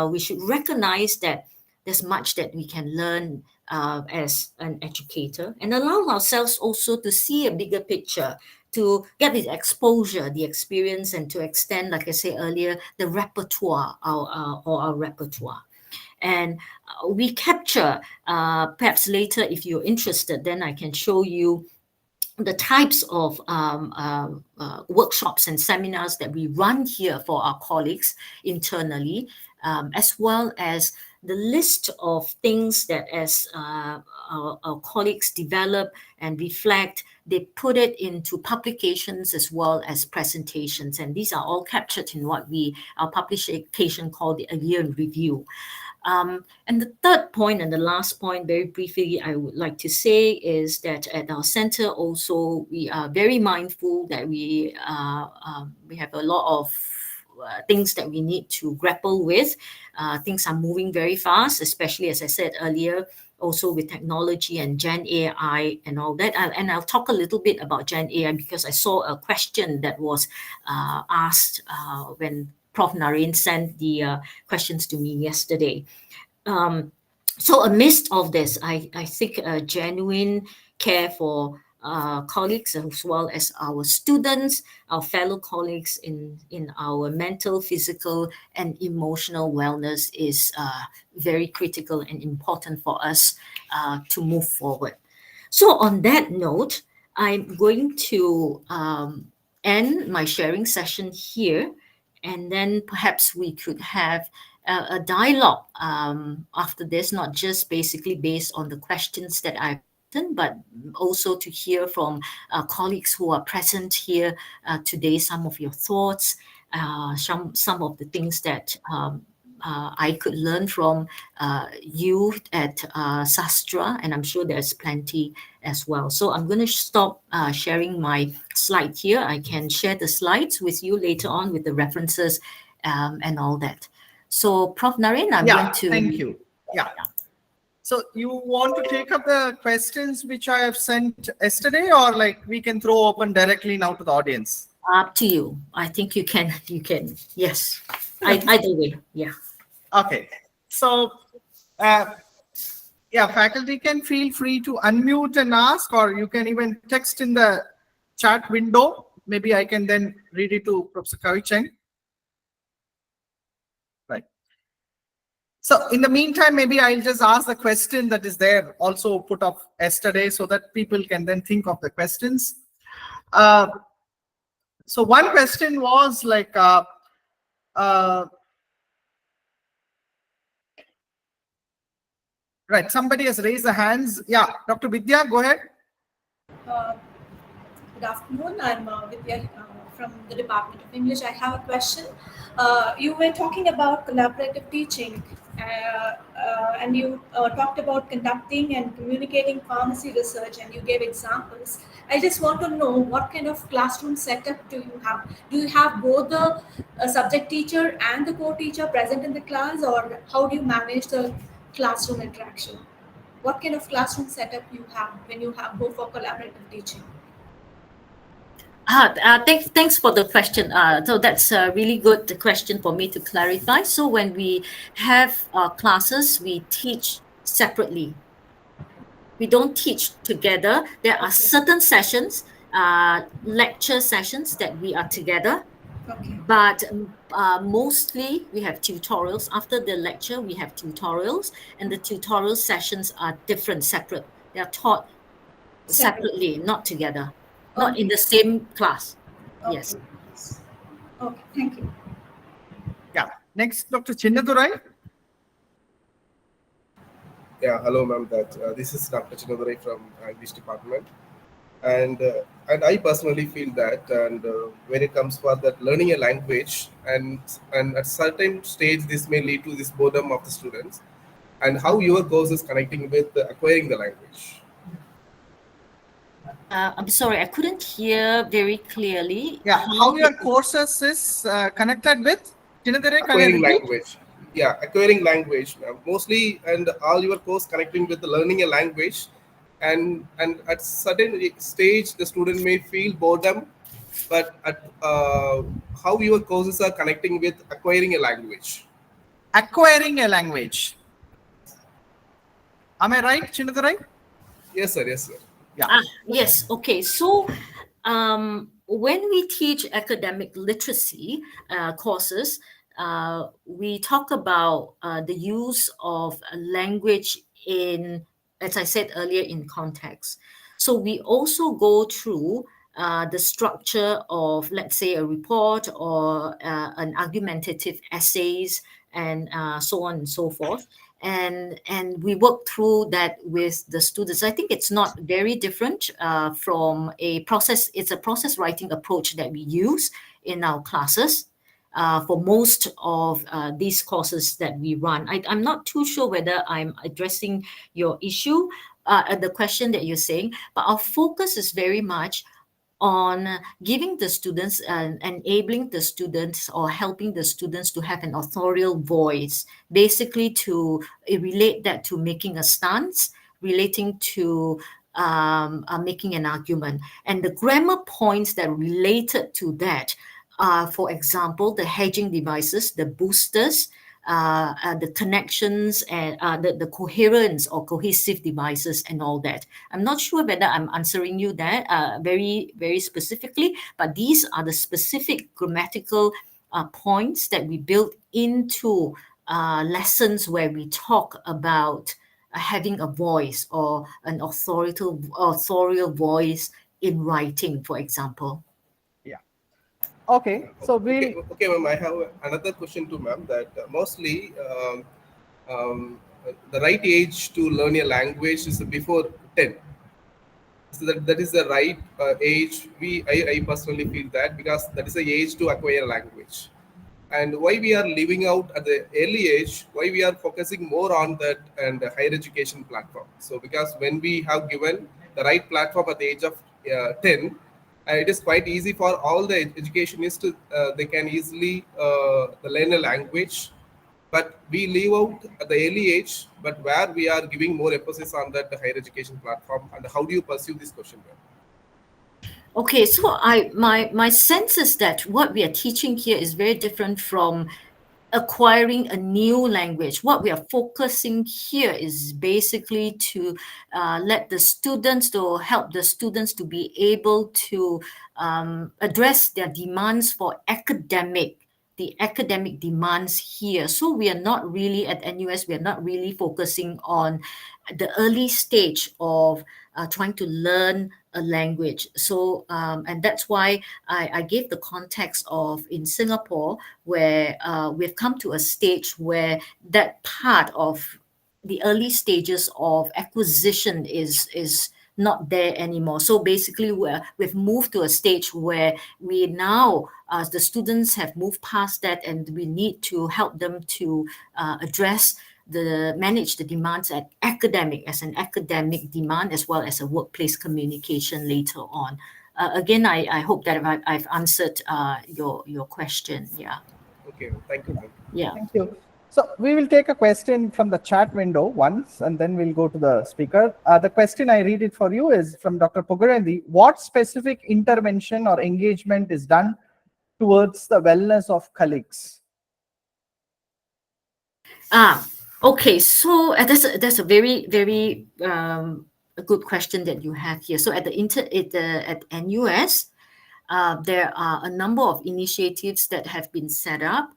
We should recognize that there's much that we can learn as an educator, and allow ourselves also to see a bigger picture, to get the exposure, the experience, and to extend, like I said earlier, the repertoire, our repertoire. And we capture, perhaps later, if you're interested, then I can show you the types of workshops and seminars that we run here for our colleagues internally, as well as the list of things that as our colleagues develop and reflect, they put it into publications as well as presentations. And these are all captured in what our publication called a year in review. And the third point and the last point, very briefly, I would like to say is that at our center also, we are very mindful that we have a lot of things that we need to grapple with. Things are moving very fast, especially, as I said earlier, also with technology and Gen AI and all that. And I'll talk a little bit about Gen AI because I saw a question that was asked when Prof. Naren sent the questions to me yesterday. So amidst of this, I think a genuine care for colleagues as well as our students, our fellow colleagues in our mental, physical, and emotional wellness is very critical and important for us to move forward. So on that note, I'm going to end my sharing session here, and then perhaps we could have a dialogue after this, not just basically based on the questions that I've written, but also to hear from colleagues who are present here today, some of your thoughts, some of the things that I could learn from you at SASTRA, and I'm sure there's plenty as well. So I'm going to stop sharing my slide here. I can share the slides with you later on with the references and all that. So Prof. Naren, I'm going to... Thank you. Yeah. So you want to take up the questions which I have sent yesterday, or like we can throw open directly now to the audience? Up to you. I think you can. Yes. Either way. Yeah. Okay. So, faculty can feel free to unmute and ask, or you can even text in the chat window. Maybe I can then read it to Professor Kooi Cheng. Right. So in the meantime, maybe I'll just ask the question that is there, also put up yesterday, so that people can then think of the questions. So one question was like, right, somebody has raised the hands. Yeah, Dr. Vidya, go ahead. Good afternoon. I'm Vidya from the Department of English. I have a question. You were talking about collaborative teaching and you talked about conducting and communicating pharmacy research, and you gave examples. I just want to know what kind of classroom setup do you have? Do you have both the subject teacher and the co-teacher present in the class, or how do you manage the classroom interaction? What kind of classroom setup you have when you have go for collaborative teaching? Thanks for the question. So that's a really good question for me to clarify. So when we have classes, we teach separately. We don't teach together. There are Okay. certain sessions, lecture sessions that we are together, Okay. but mostly we have tutorials. After the lecture, we have tutorials, and the tutorial sessions are different, separate. They are taught Separate. separately, not together, not in Okay. the same class. Okay. Yes. Okay. Thank you. Yeah. Next, Dr. Chinnadurai. Yeah, hello, ma'am. This is Dr. Chinodurai from English department, and I personally feel that, and when it comes for that learning a language, and at certain stage, this may lead to this boredom of the students, and how your course is connecting with acquiring the language. I'm sorry, I couldn't hear very clearly. Yeah. How your courses is connected with Chinnadurai? Can you Acquiring repeat? language. Yeah, acquiring language, ma'am. Mostly, and all your course connecting with the learning a language, and at certain stage, the student may feel boredom, but at how your courses are connecting with acquiring a language. Acquiring a language. Am I right, Chinnadurai? Yes, sir. Yes, sir. Yeah. Yes, okay. So when we teach academic literacy courses, we talk about the use of language in, as I said earlier, in context. So we also go through the structure of, let's say, a report or an argumentative essays and so on and so forth. And we work through that with the students. I think it's not very different from a process. It's a process writing approach that we use in our classes for most of these courses that we run. I'm not too sure whether I'm addressing your issue, the question that you're saying, but our focus is very much on giving the students and enabling the students or helping the students to have an authorial voice, basically to relate that to making a stance, relating to making an argument. And the grammar points that related to that are, for example, the hedging devices, the boosters, the connections and the coherence or cohesive devices and all that. I'm not sure whether I'm answering you that very, very specifically, but these are the specific grammatical points that we build into lessons where we talk about having a voice or an authorial voice in writing, for example. Yeah. Okay. So we'll. Okay, ma'am. I have another question to ma'am. That mostly the right age to learn a language is before 10. So that is the right age. I personally feel that, because that is the age to acquire language. And why we are leaving out at the early age, why we are focusing more on that and the higher education platform. So because when we have given the right platform at the age of 10, it is quite easy for all the educationists to they can easily learn a language, but we leave out at the early age, but where we are giving more emphasis on that the higher education platform. And how do you pursue this question, ma'am? Okay, so my sense is that what we are teaching here is very different from acquiring a new language. What we are focusing here is basically to let the students, to help the students to be able to address their demands for the academic demands here. So we are not really at NUS, we are not really focusing on the early stage of trying to learn a language. So, and that's why I gave the context of in Singapore, where we've come to a stage where that part of the early stages of acquisition is not there anymore. So basically, we've moved to a stage where we now, the students have moved past that, and we need to help them to manage the demands as an academic demand, as well as a workplace communication later on. Again, I hope that I've answered your question. Yeah. Okay, thank you, ma'am. Yeah. Thank you. So we will take a question from the chat window once, and then we'll go to the speaker. The question, I read it for you, is from Dr. Pugarendi. What specific intervention or engagement is done towards the wellness of colleagues? Okay. So that's a very, very a good question that you have here. So at NUS, there are a number of initiatives that have been set up.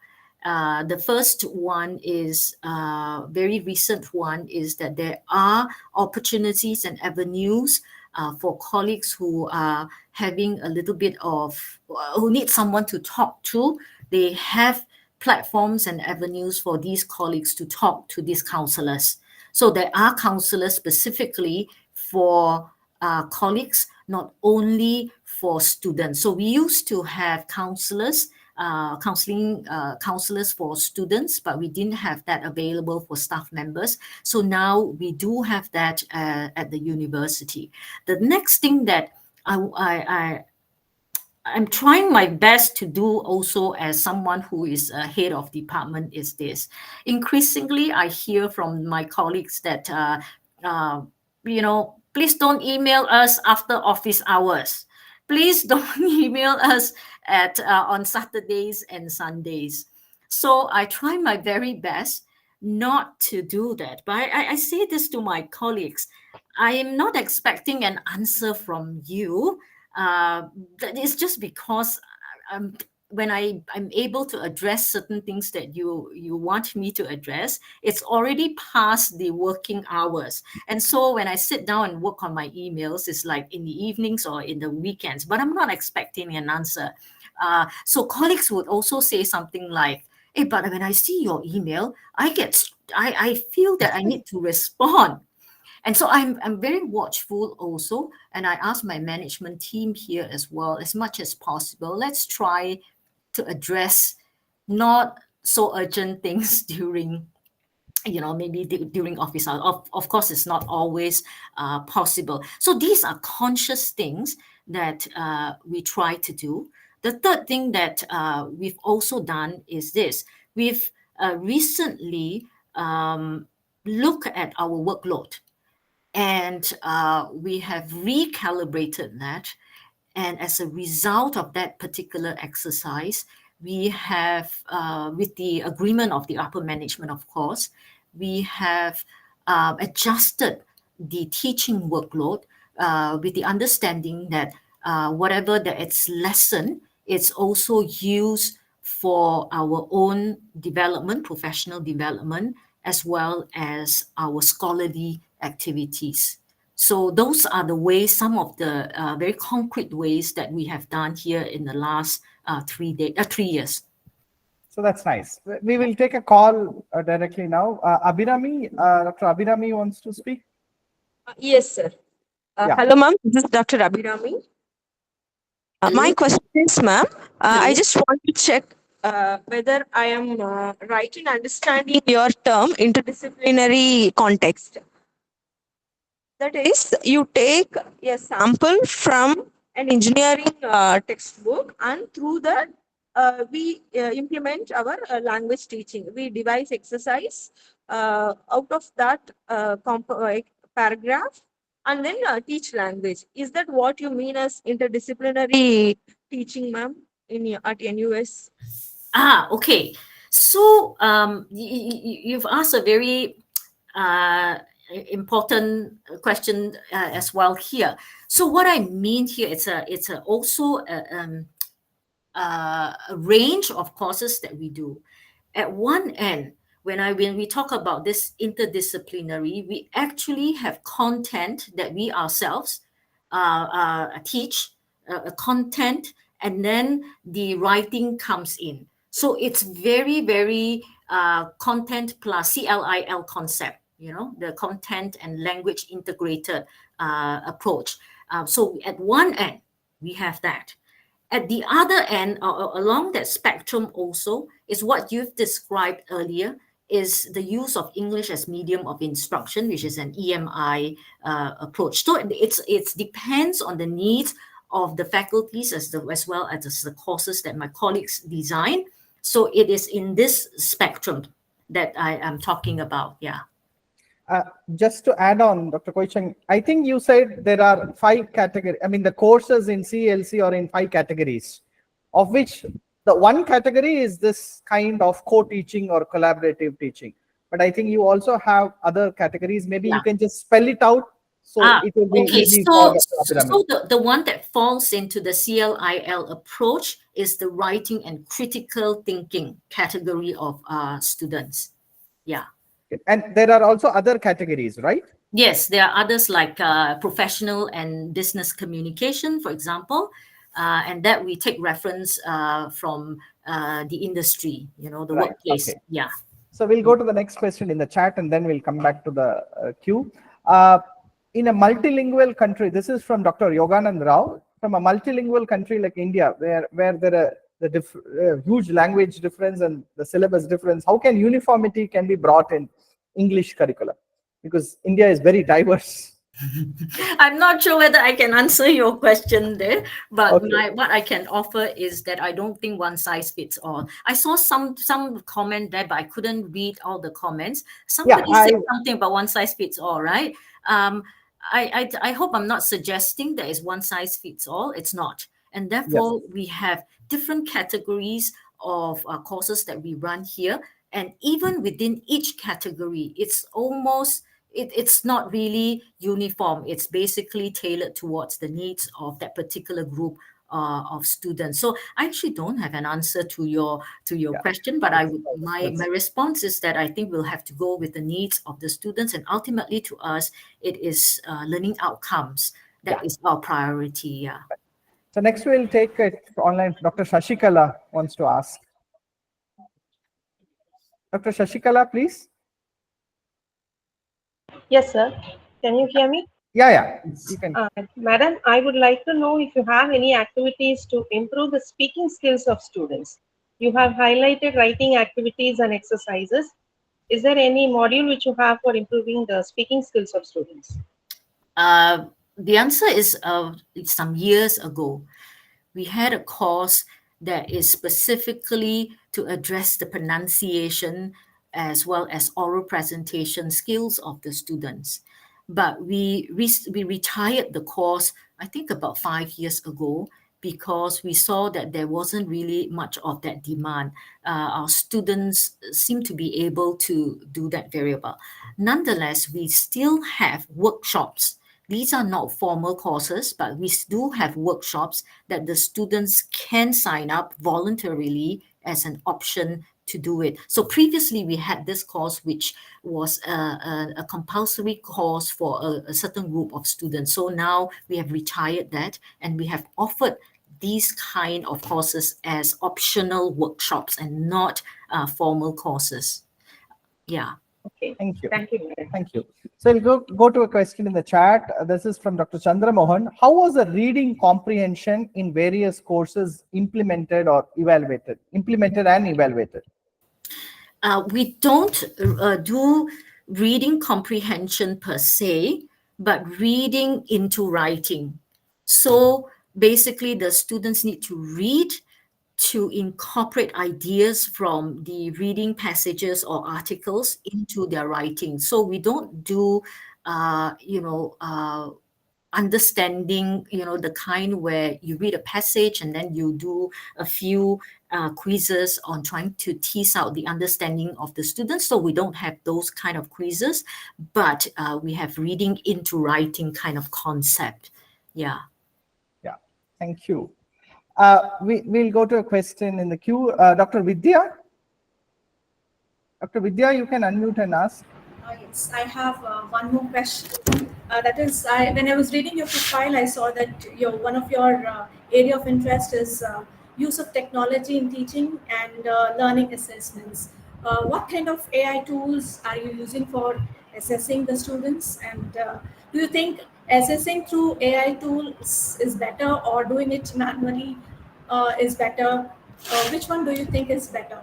The first one is very recent one is that there are opportunities and avenues for colleagues who are having a little bit of who need someone to talk to. They have platforms and avenues for these colleagues to talk to these counselors. So there are counselors specifically for colleagues, not only for students. So we used to have counselors counselors for students, but we didn't have that available for staff members. So now we do have that at the university. The next thing that I'm trying my best to do also as someone who is a head of department is this. Increasingly, I hear from my colleagues that, please don't email us after office hours. Please don't email us on Saturdays and Sundays. So I try my very best not to do that. But I say this to my colleagues. I am not expecting an answer from you. That is just because when I'm able to address certain things that you want me to address, it's already past the working hours. And so when I sit down and work on my emails, it's like in the evenings or in the weekends, but I'm not expecting an answer. So colleagues would also say something like, hey, but when I see your email, I feel that I need to respond. And so I'm very watchful also, and I ask my management team here as well, as much as possible, let's try to address not so urgent things during, maybe during office hours. Of course, it's not always possible. So these are conscious things that we try to do. The third thing that we've also done is this. We've recently looked at our workload. And we have recalibrated that. And as a result of that particular exercise, we have, with the agreement of the upper management, of course, we have adjusted the teaching workload with the understanding that whatever that it's lesson, it's also used for our own development, professional development, as well as our scholarly activities. So those are the ways, some of the very concrete ways that we have done here in the last 3 years. So that's nice. We will take a call directly now. Abhirami, Dr. Abhirami wants to speak. Yes, sir. Yeah. Hello, ma'am. This is Dr. Abhirami. My question is, ma'am, I just want to check whether I am right in understanding your term interdisciplinary context. That is, you take a sample from an engineering textbook, and through that, we implement our language teaching. We devise exercise out of that paragraph, and then teach language. Is that what you mean as interdisciplinary teaching, ma'am, at NUS? Okay. So you've asked a very important question as well here. So what I mean here, it's also a range of courses that we do. At one end, when we talk about this interdisciplinary, we actually have content that we ourselves teach, content, and then the writing comes in. So it's very, very content plus CLIL concept. the content and language integrated approach. So at one end, we have that. At the other end, along that spectrum also, is what you've described earlier, is the use of English as medium of instruction, which is an EMI approach. So it depends on the needs of the faculties as well as the courses that my colleagues design. So it is in this spectrum that I am talking about. Yeah. Just to add on, Dr. Kooi Cheng, I think you said there are 5 categories. I mean, the courses in CLC are in 5 categories, of which the one category is this kind of co-teaching or collaborative teaching. But I think you also have other categories. Maybe you can just spell it out so it will be easy for So the one that falls into the CLIL approach is the writing and critical thinking category of students. Yeah. And there are also other categories, right? Yes, there are others like professional and business communication, for example, and that we take reference from the industry, the workplace. Okay. Yeah. So we'll go to the next question in the chat and then we'll come back to the queue. In a multilingual country, this is from Dr. Yoganand Rao, from a multilingual country like India, where there are the huge language difference and the syllabus difference, how can uniformity can be brought in English curriculum? Because India is very diverse. I'm not sure whether I can answer your question there, but Okay. what I can offer is that I don't think one size fits all. I saw some comment there, but I couldn't read all the comments. Somebody said something about one size fits all, right? I hope I'm not suggesting that it's one size fits all. It's not. And therefore, we have different categories of courses that we run here. And even within each category, it's almost, it's not really uniform. It's basically tailored towards the needs of that particular group of students. So I actually don't have an answer to your question, but my response is that I think we'll have to go with the needs of the students, and ultimately to us, it is learning outcomes that is our priority. Yeah. So next we'll take it online. Dr. Shashikala wants to ask. Dr. Shashikala, please. Yes, sir. Can you hear me? Yeah, you can. Madam, I would like to know if you have any activities to improve the speaking skills of students. You have highlighted writing activities and exercises. Is there any module which you have for improving the speaking skills of students? The answer is some years ago, we had a course that is specifically to address the pronunciation as well as oral presentation skills of the students. But we retired the course, I think about 5 years ago, because we saw that there wasn't really much of that demand. Our students seem to be able to do that very well. Nonetheless, we still have workshops. These are not formal courses, but we do have workshops that the students can sign up voluntarily as an option to do it. So previously we had this course, which was a compulsory course for a certain group of students. So now we have retired that, and we have offered these kind of courses as optional workshops and not formal courses. Yeah. Okay. Thank you. Thank you. Thank you. So we'll go to a question in the chat. This is from Dr. Chandra Mohan. How was the reading comprehension in various courses implemented and evaluated? We don't do reading comprehension per se, but reading into writing. So basically, the students need to read to incorporate ideas from the reading passages or articles into their writing. So we don't do, understanding, the kind where you read a passage and then you do a few quizzes on trying to tease out the understanding of the students. So we don't have those kind of quizzes, but we have reading into writing kind of concept. Yeah. Yeah. Thank you. We'll go to a question in the queue. Dr. Vidya? Dr. Vidya, you can unmute and ask. Yes, I have one more question. That is, when I was reading your profile, I saw that one of your area of interest is use of technology in teaching and learning assessments. What kind of AI tools are you using for assessing the students? And do you think assessing through AI tools is better, or doing it manually is better? Which one do you think is better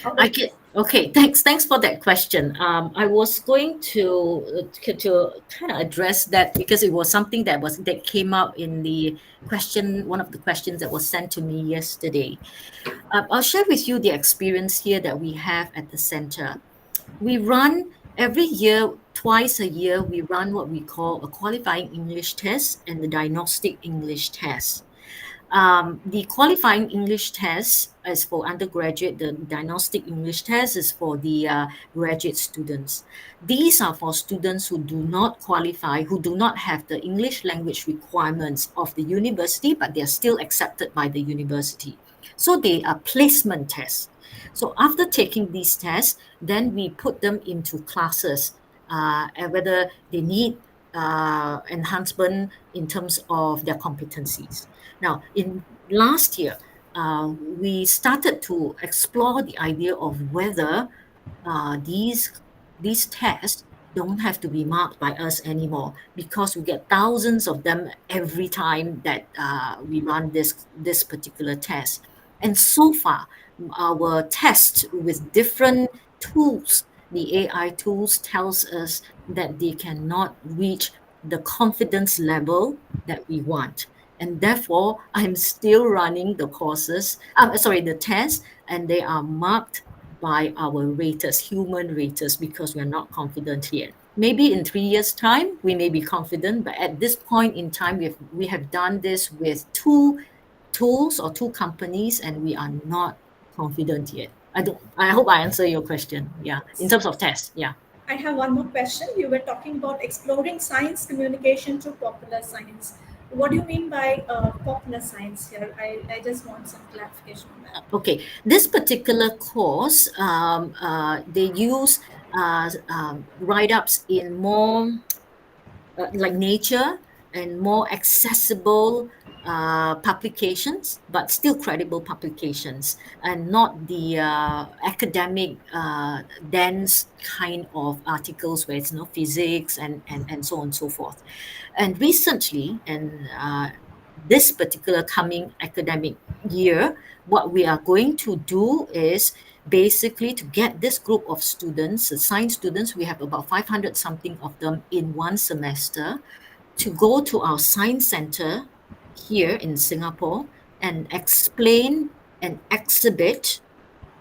out I of can, this? okay, thanks for that question. I was going to kind of address that because it was something that came up in the question, one of the questions that was sent to me yesterday. I'll share with you the experience here that we have at the center. We run every year, twice a year, we run what we call a qualifying English test and the diagnostic English test. The qualifying English test is for undergraduate. The diagnostic English test is for the graduate students. These are for students who do not qualify, who do not have the English language requirements of the university, but they are still accepted by the university. So they are placement tests. So after taking these tests, then we put them into classes, and whether they need enhancement in terms of their competencies. Now, in last year, we started to explore the idea of whether these tests don't have to be marked by us anymore, because we get thousands of them every time that we run this particular test. And so far, our tests with different tools, the AI tools, tells us that they cannot reach the confidence level that we want. And therefore, I'm still running the courses, the tests, and they are marked by our raters, human raters, because we're not confident yet. Maybe in 3 years' time, we may be confident, but at this point in time, we have done this with two tools or two companies, and we are not confident yet. I hope I answer your question. Yeah, in terms of tests. Yeah. I have one more question. You were talking about exploring science communication through popular science. What do you mean by popular science here? I just want some clarification on that. Okay, this particular course, they use write-ups in more like nature and more accessible publications, but still credible publications, and not the academic dense kind of articles where it's physics and so on and so forth. And recently, and this particular coming academic year, what we are going to do is basically to get this group of students, science students, we have about 500 something of them in one semester, to go to our science center here in Singapore and explain and exhibit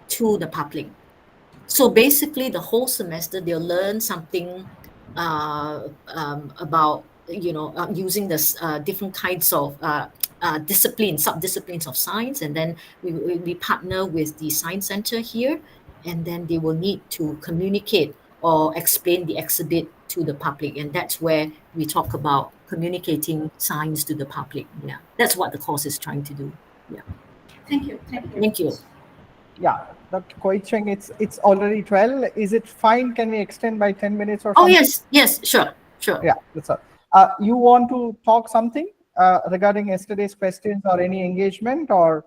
to the public. So basically, the whole semester they'll learn something about using this different kinds of disciplines, sub-disciplines of science, and then we partner with the science center here, and then they will need to communicate or explain the exhibit to the public, and that's where we talk about communicating science to the public. Yeah, that's what the course is trying to do. Yeah. Thank you. Thank you. Thank you. Yeah, Dr. Kooi Cheng, it's already 12. Is it fine? Can we extend by 10 minutes or Oh, something? yes, sure. Yeah, that's all. You want to talk something regarding yesterday's questions or any engagement or?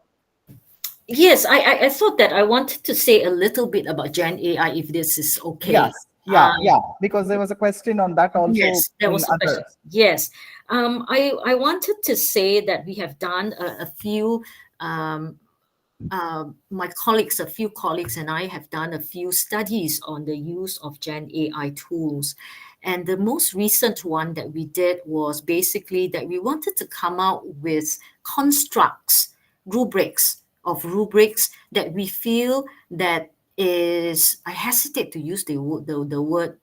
Yes, I thought that I wanted to say a little bit about Gen AI, if this is okay. Yes, yeah, because there was a question on that also. Yes, there was a others. question. Yes, I wanted to say that we have done a few. My colleagues, a few colleagues, and I have done a few studies on the use of Gen AI tools. And the most recent one that we did was basically that we wanted to come out with constructs, rubrics that we feel that is, I hesitate to use the word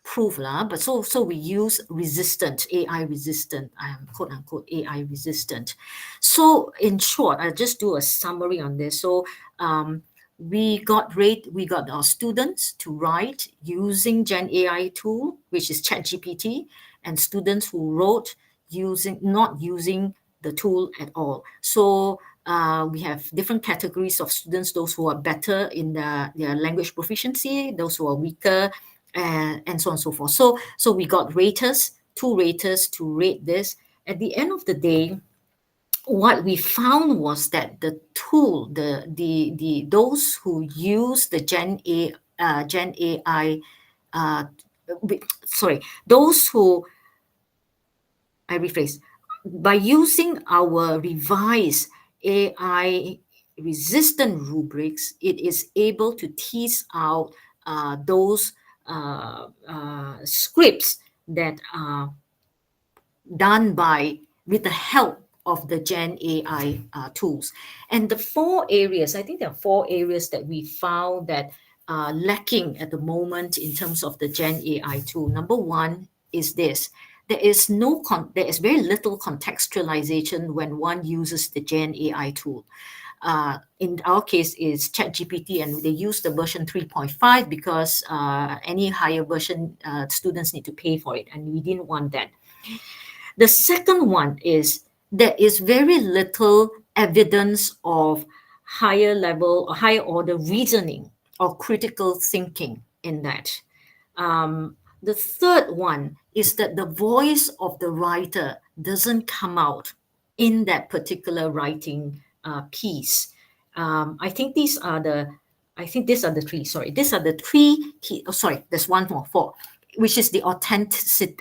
proof lah, but so we use resistant, AI resistant, quote unquote AI resistant. So in short, I'll just do a summary on this. So we got our students to write using Gen AI tool, which is ChatGPT, and students who wrote not using the tool at all. So we have different categories of students: those who are better in their language proficiency, those who are weaker, and so on and so forth. So we got two raters to rate this. At the end of the day, what we found was that the tool, those who use the Gen AI those who, I rephrase, by using our revised AI resistant rubrics, it is able to tease out those scripts that are done by with the help of the Gen AI tools. And the four areas, I think there are four areas that we found that are lacking at the moment in terms of the Gen AI tool. Number one is this. There is very little contextualization when one uses the Gen AI tool. In our case is ChatGPT, and they use the version 3.5 because any higher version students need to pay for it, and we didn't want that. The second one is there is very little evidence of higher level or higher order reasoning or critical thinking in that. The third one is that the voice of the writer doesn't come out in that particular writing piece. I think these are the three. Sorry, these are the three key. Oh, sorry, there's one more, four, which is the authenticity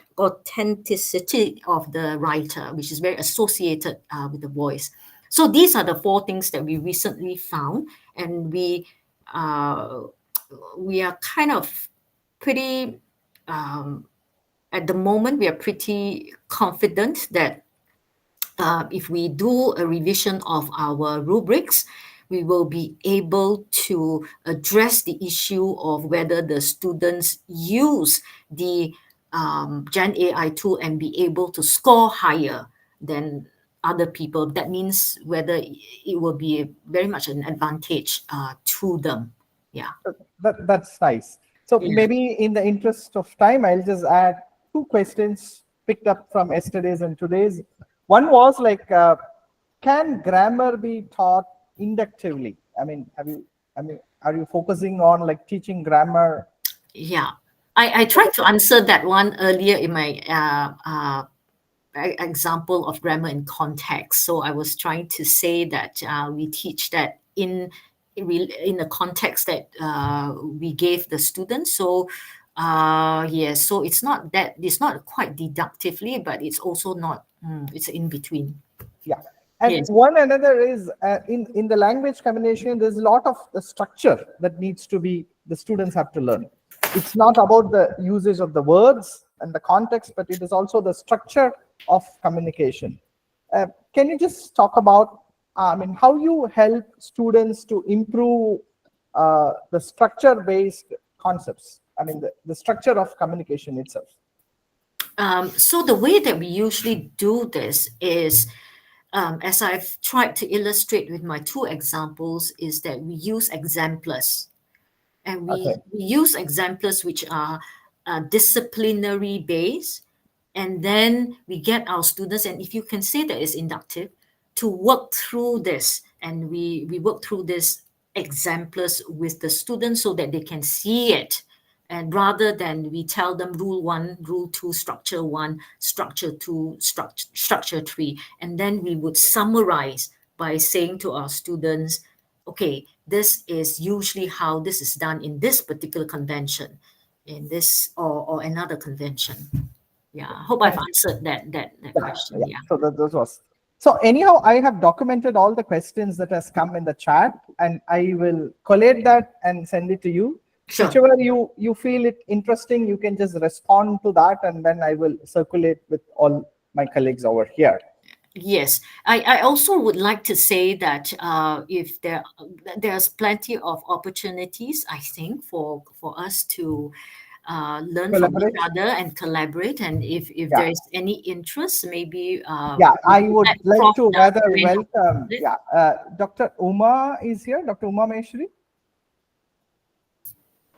of the writer, which is very associated with the voice. So these are the four things that we recently found, and we are kind of pretty. At the moment, we are pretty confident that if we do a revision of our rubrics, we will be able to address the issue of whether the students use the Gen AI tool and be able to score higher than other people. That means whether it will be very much an advantage to them. Yeah. That's nice. So Yeah. maybe in the interest of time, I'll just add two questions picked up from yesterday's and today's. One was like, can grammar be taught inductively? I mean, are you focusing on like teaching grammar? Yeah, I tried to answer that one earlier in my example of grammar in context. So I was trying to say that we teach that in the context that we gave the students. So yes, so it's not quite deductively, but it's also not. It's in between. Yeah. And Yes. one another is in the language combination, there's a lot of the structure that needs to be, the students have to learn. It's not about the usage of the words and the context, but it is also the structure of communication. Can you just talk about, how you help students to improve the structure-based concepts? I mean, the structure of communication itself. So the way that we usually do this is, as I've tried to illustrate with my two examples, is that we use exemplars. And we use exemplars which are disciplinary based. And then we get our students, and if you can say that it's inductive, to work through this. And we work through this exemplars with the students so that they can see it. And rather than we tell them rule 1, rule 2, structure 1, structure 2, structure 3, and then we would summarize by saying to our students, okay, this is usually how this is done in this particular convention, in this or another convention. Yeah, I hope I've answered that question. Yeah. So those was. So anyhow, I have documented all the questions that has come in the chat, and I will collate that and send it to you. Sure. Whichever you feel it interesting, you can just respond to that, and then I will circulate with all my colleagues over here. Yes, I also would like to say that if there's plenty of opportunities, I think, for us to learn from each other and collaborate. And if there is any interest, maybe I would like to rather welcome. Yeah, Dr. Uma is here. Dr. Uma Maheshwari.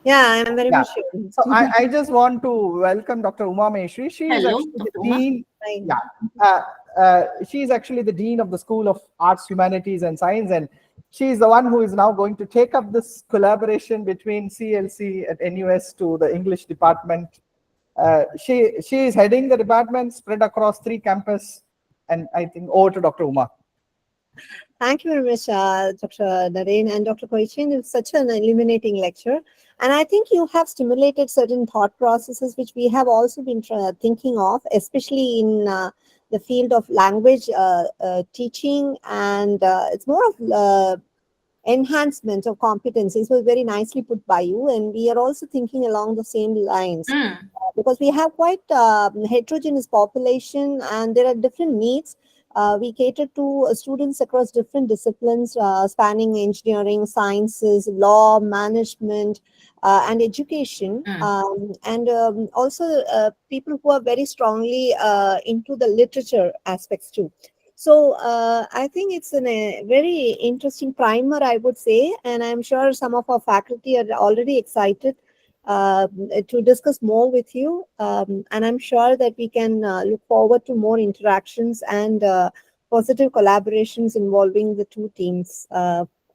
Yeah, I'm very much sure. So I just want to welcome Dr. Uma Maheshwari. She is Hello, actually Dr. the Uma. dean. She is actually the dean of the School of Arts, Humanities, and Science, and she is the one who is now going to take up this collaboration between CLC at NUS to the English department. She is heading the department spread across 3 campuses, and I think over to Dr. Uma. Thank you very much, Dr. Naren and Dr. Kooi Cheng. It was such an illuminating lecture. And I think you have stimulated certain thought processes which we have also been thinking of, especially in the field of language teaching. And it's more of enhancement of competencies. Was very nicely put by you. And we are also thinking along the same lines. Because we have quite heterogeneous population and there are different needs. We cater to students across different disciplines, spanning engineering, sciences, law, management, and education. And also people who are very strongly into the literature aspects too. So I think it's a very interesting primer, I would say, and I'm sure some of our faculty are already excited to discuss more with you. And I'm sure that we can look forward to more interactions and positive collaborations involving the two teams,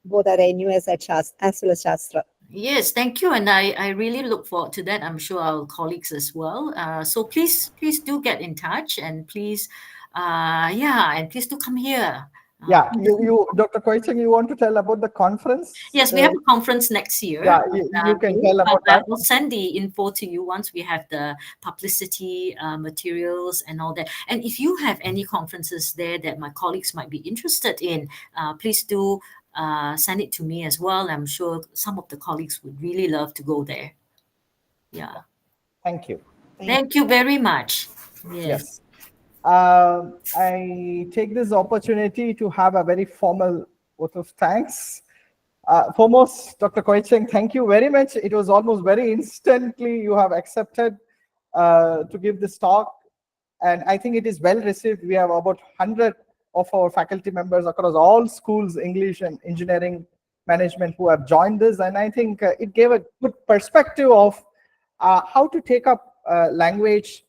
both at NUS as well as SASTRA. Yes, thank you. And I really look forward to that. I'm sure our colleagues as well. So please do get in touch and please, and please do come here. Yeah, you, Dr. Kooi Cheng, you want to tell about the conference? Yes, we have a conference next year. Yeah, you can tell about that. We'll send the info to you once we have the publicity materials and all that. And if you have any conferences there that my colleagues might be interested in, please do send it to me as well. I'm sure some of the colleagues would really love to go there. Yeah. Thank you. Thank you very much. Yes. I take this opportunity to have a very formal vote of thanks. Foremost, Dr. Kooi Cheng, thank you very much. It was almost very instantly you have accepted to give this talk. And I think it is well received. We have about 100 of our faculty members across all schools, English and engineering management, who have joined this. And I think it gave a good perspective of how to take up language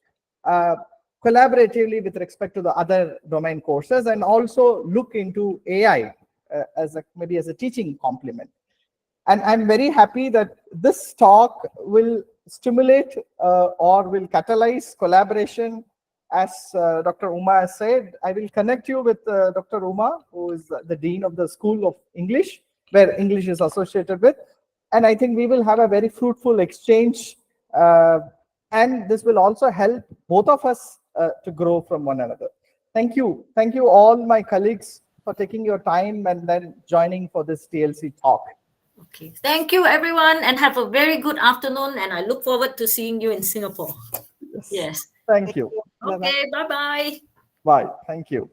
collaboratively with respect to the other domain courses, and also look into AI maybe as a teaching complement. And I'm very happy that this talk will stimulate or will catalyze collaboration. As Dr. Uma has said, I will connect you with Dr. Uma, who is the Dean of the School of English, where English is associated with. And I think we will have a very fruitful exchange. And this will also help both of us to grow from one another. Thank you. Thank you all my colleagues for taking your time and then joining for this TLC talk. Okay. Thank you, everyone, and have a very good afternoon. And I look forward to seeing you in Singapore. Yes. Thank you. Okay. Bye-bye. Bye. Thank you.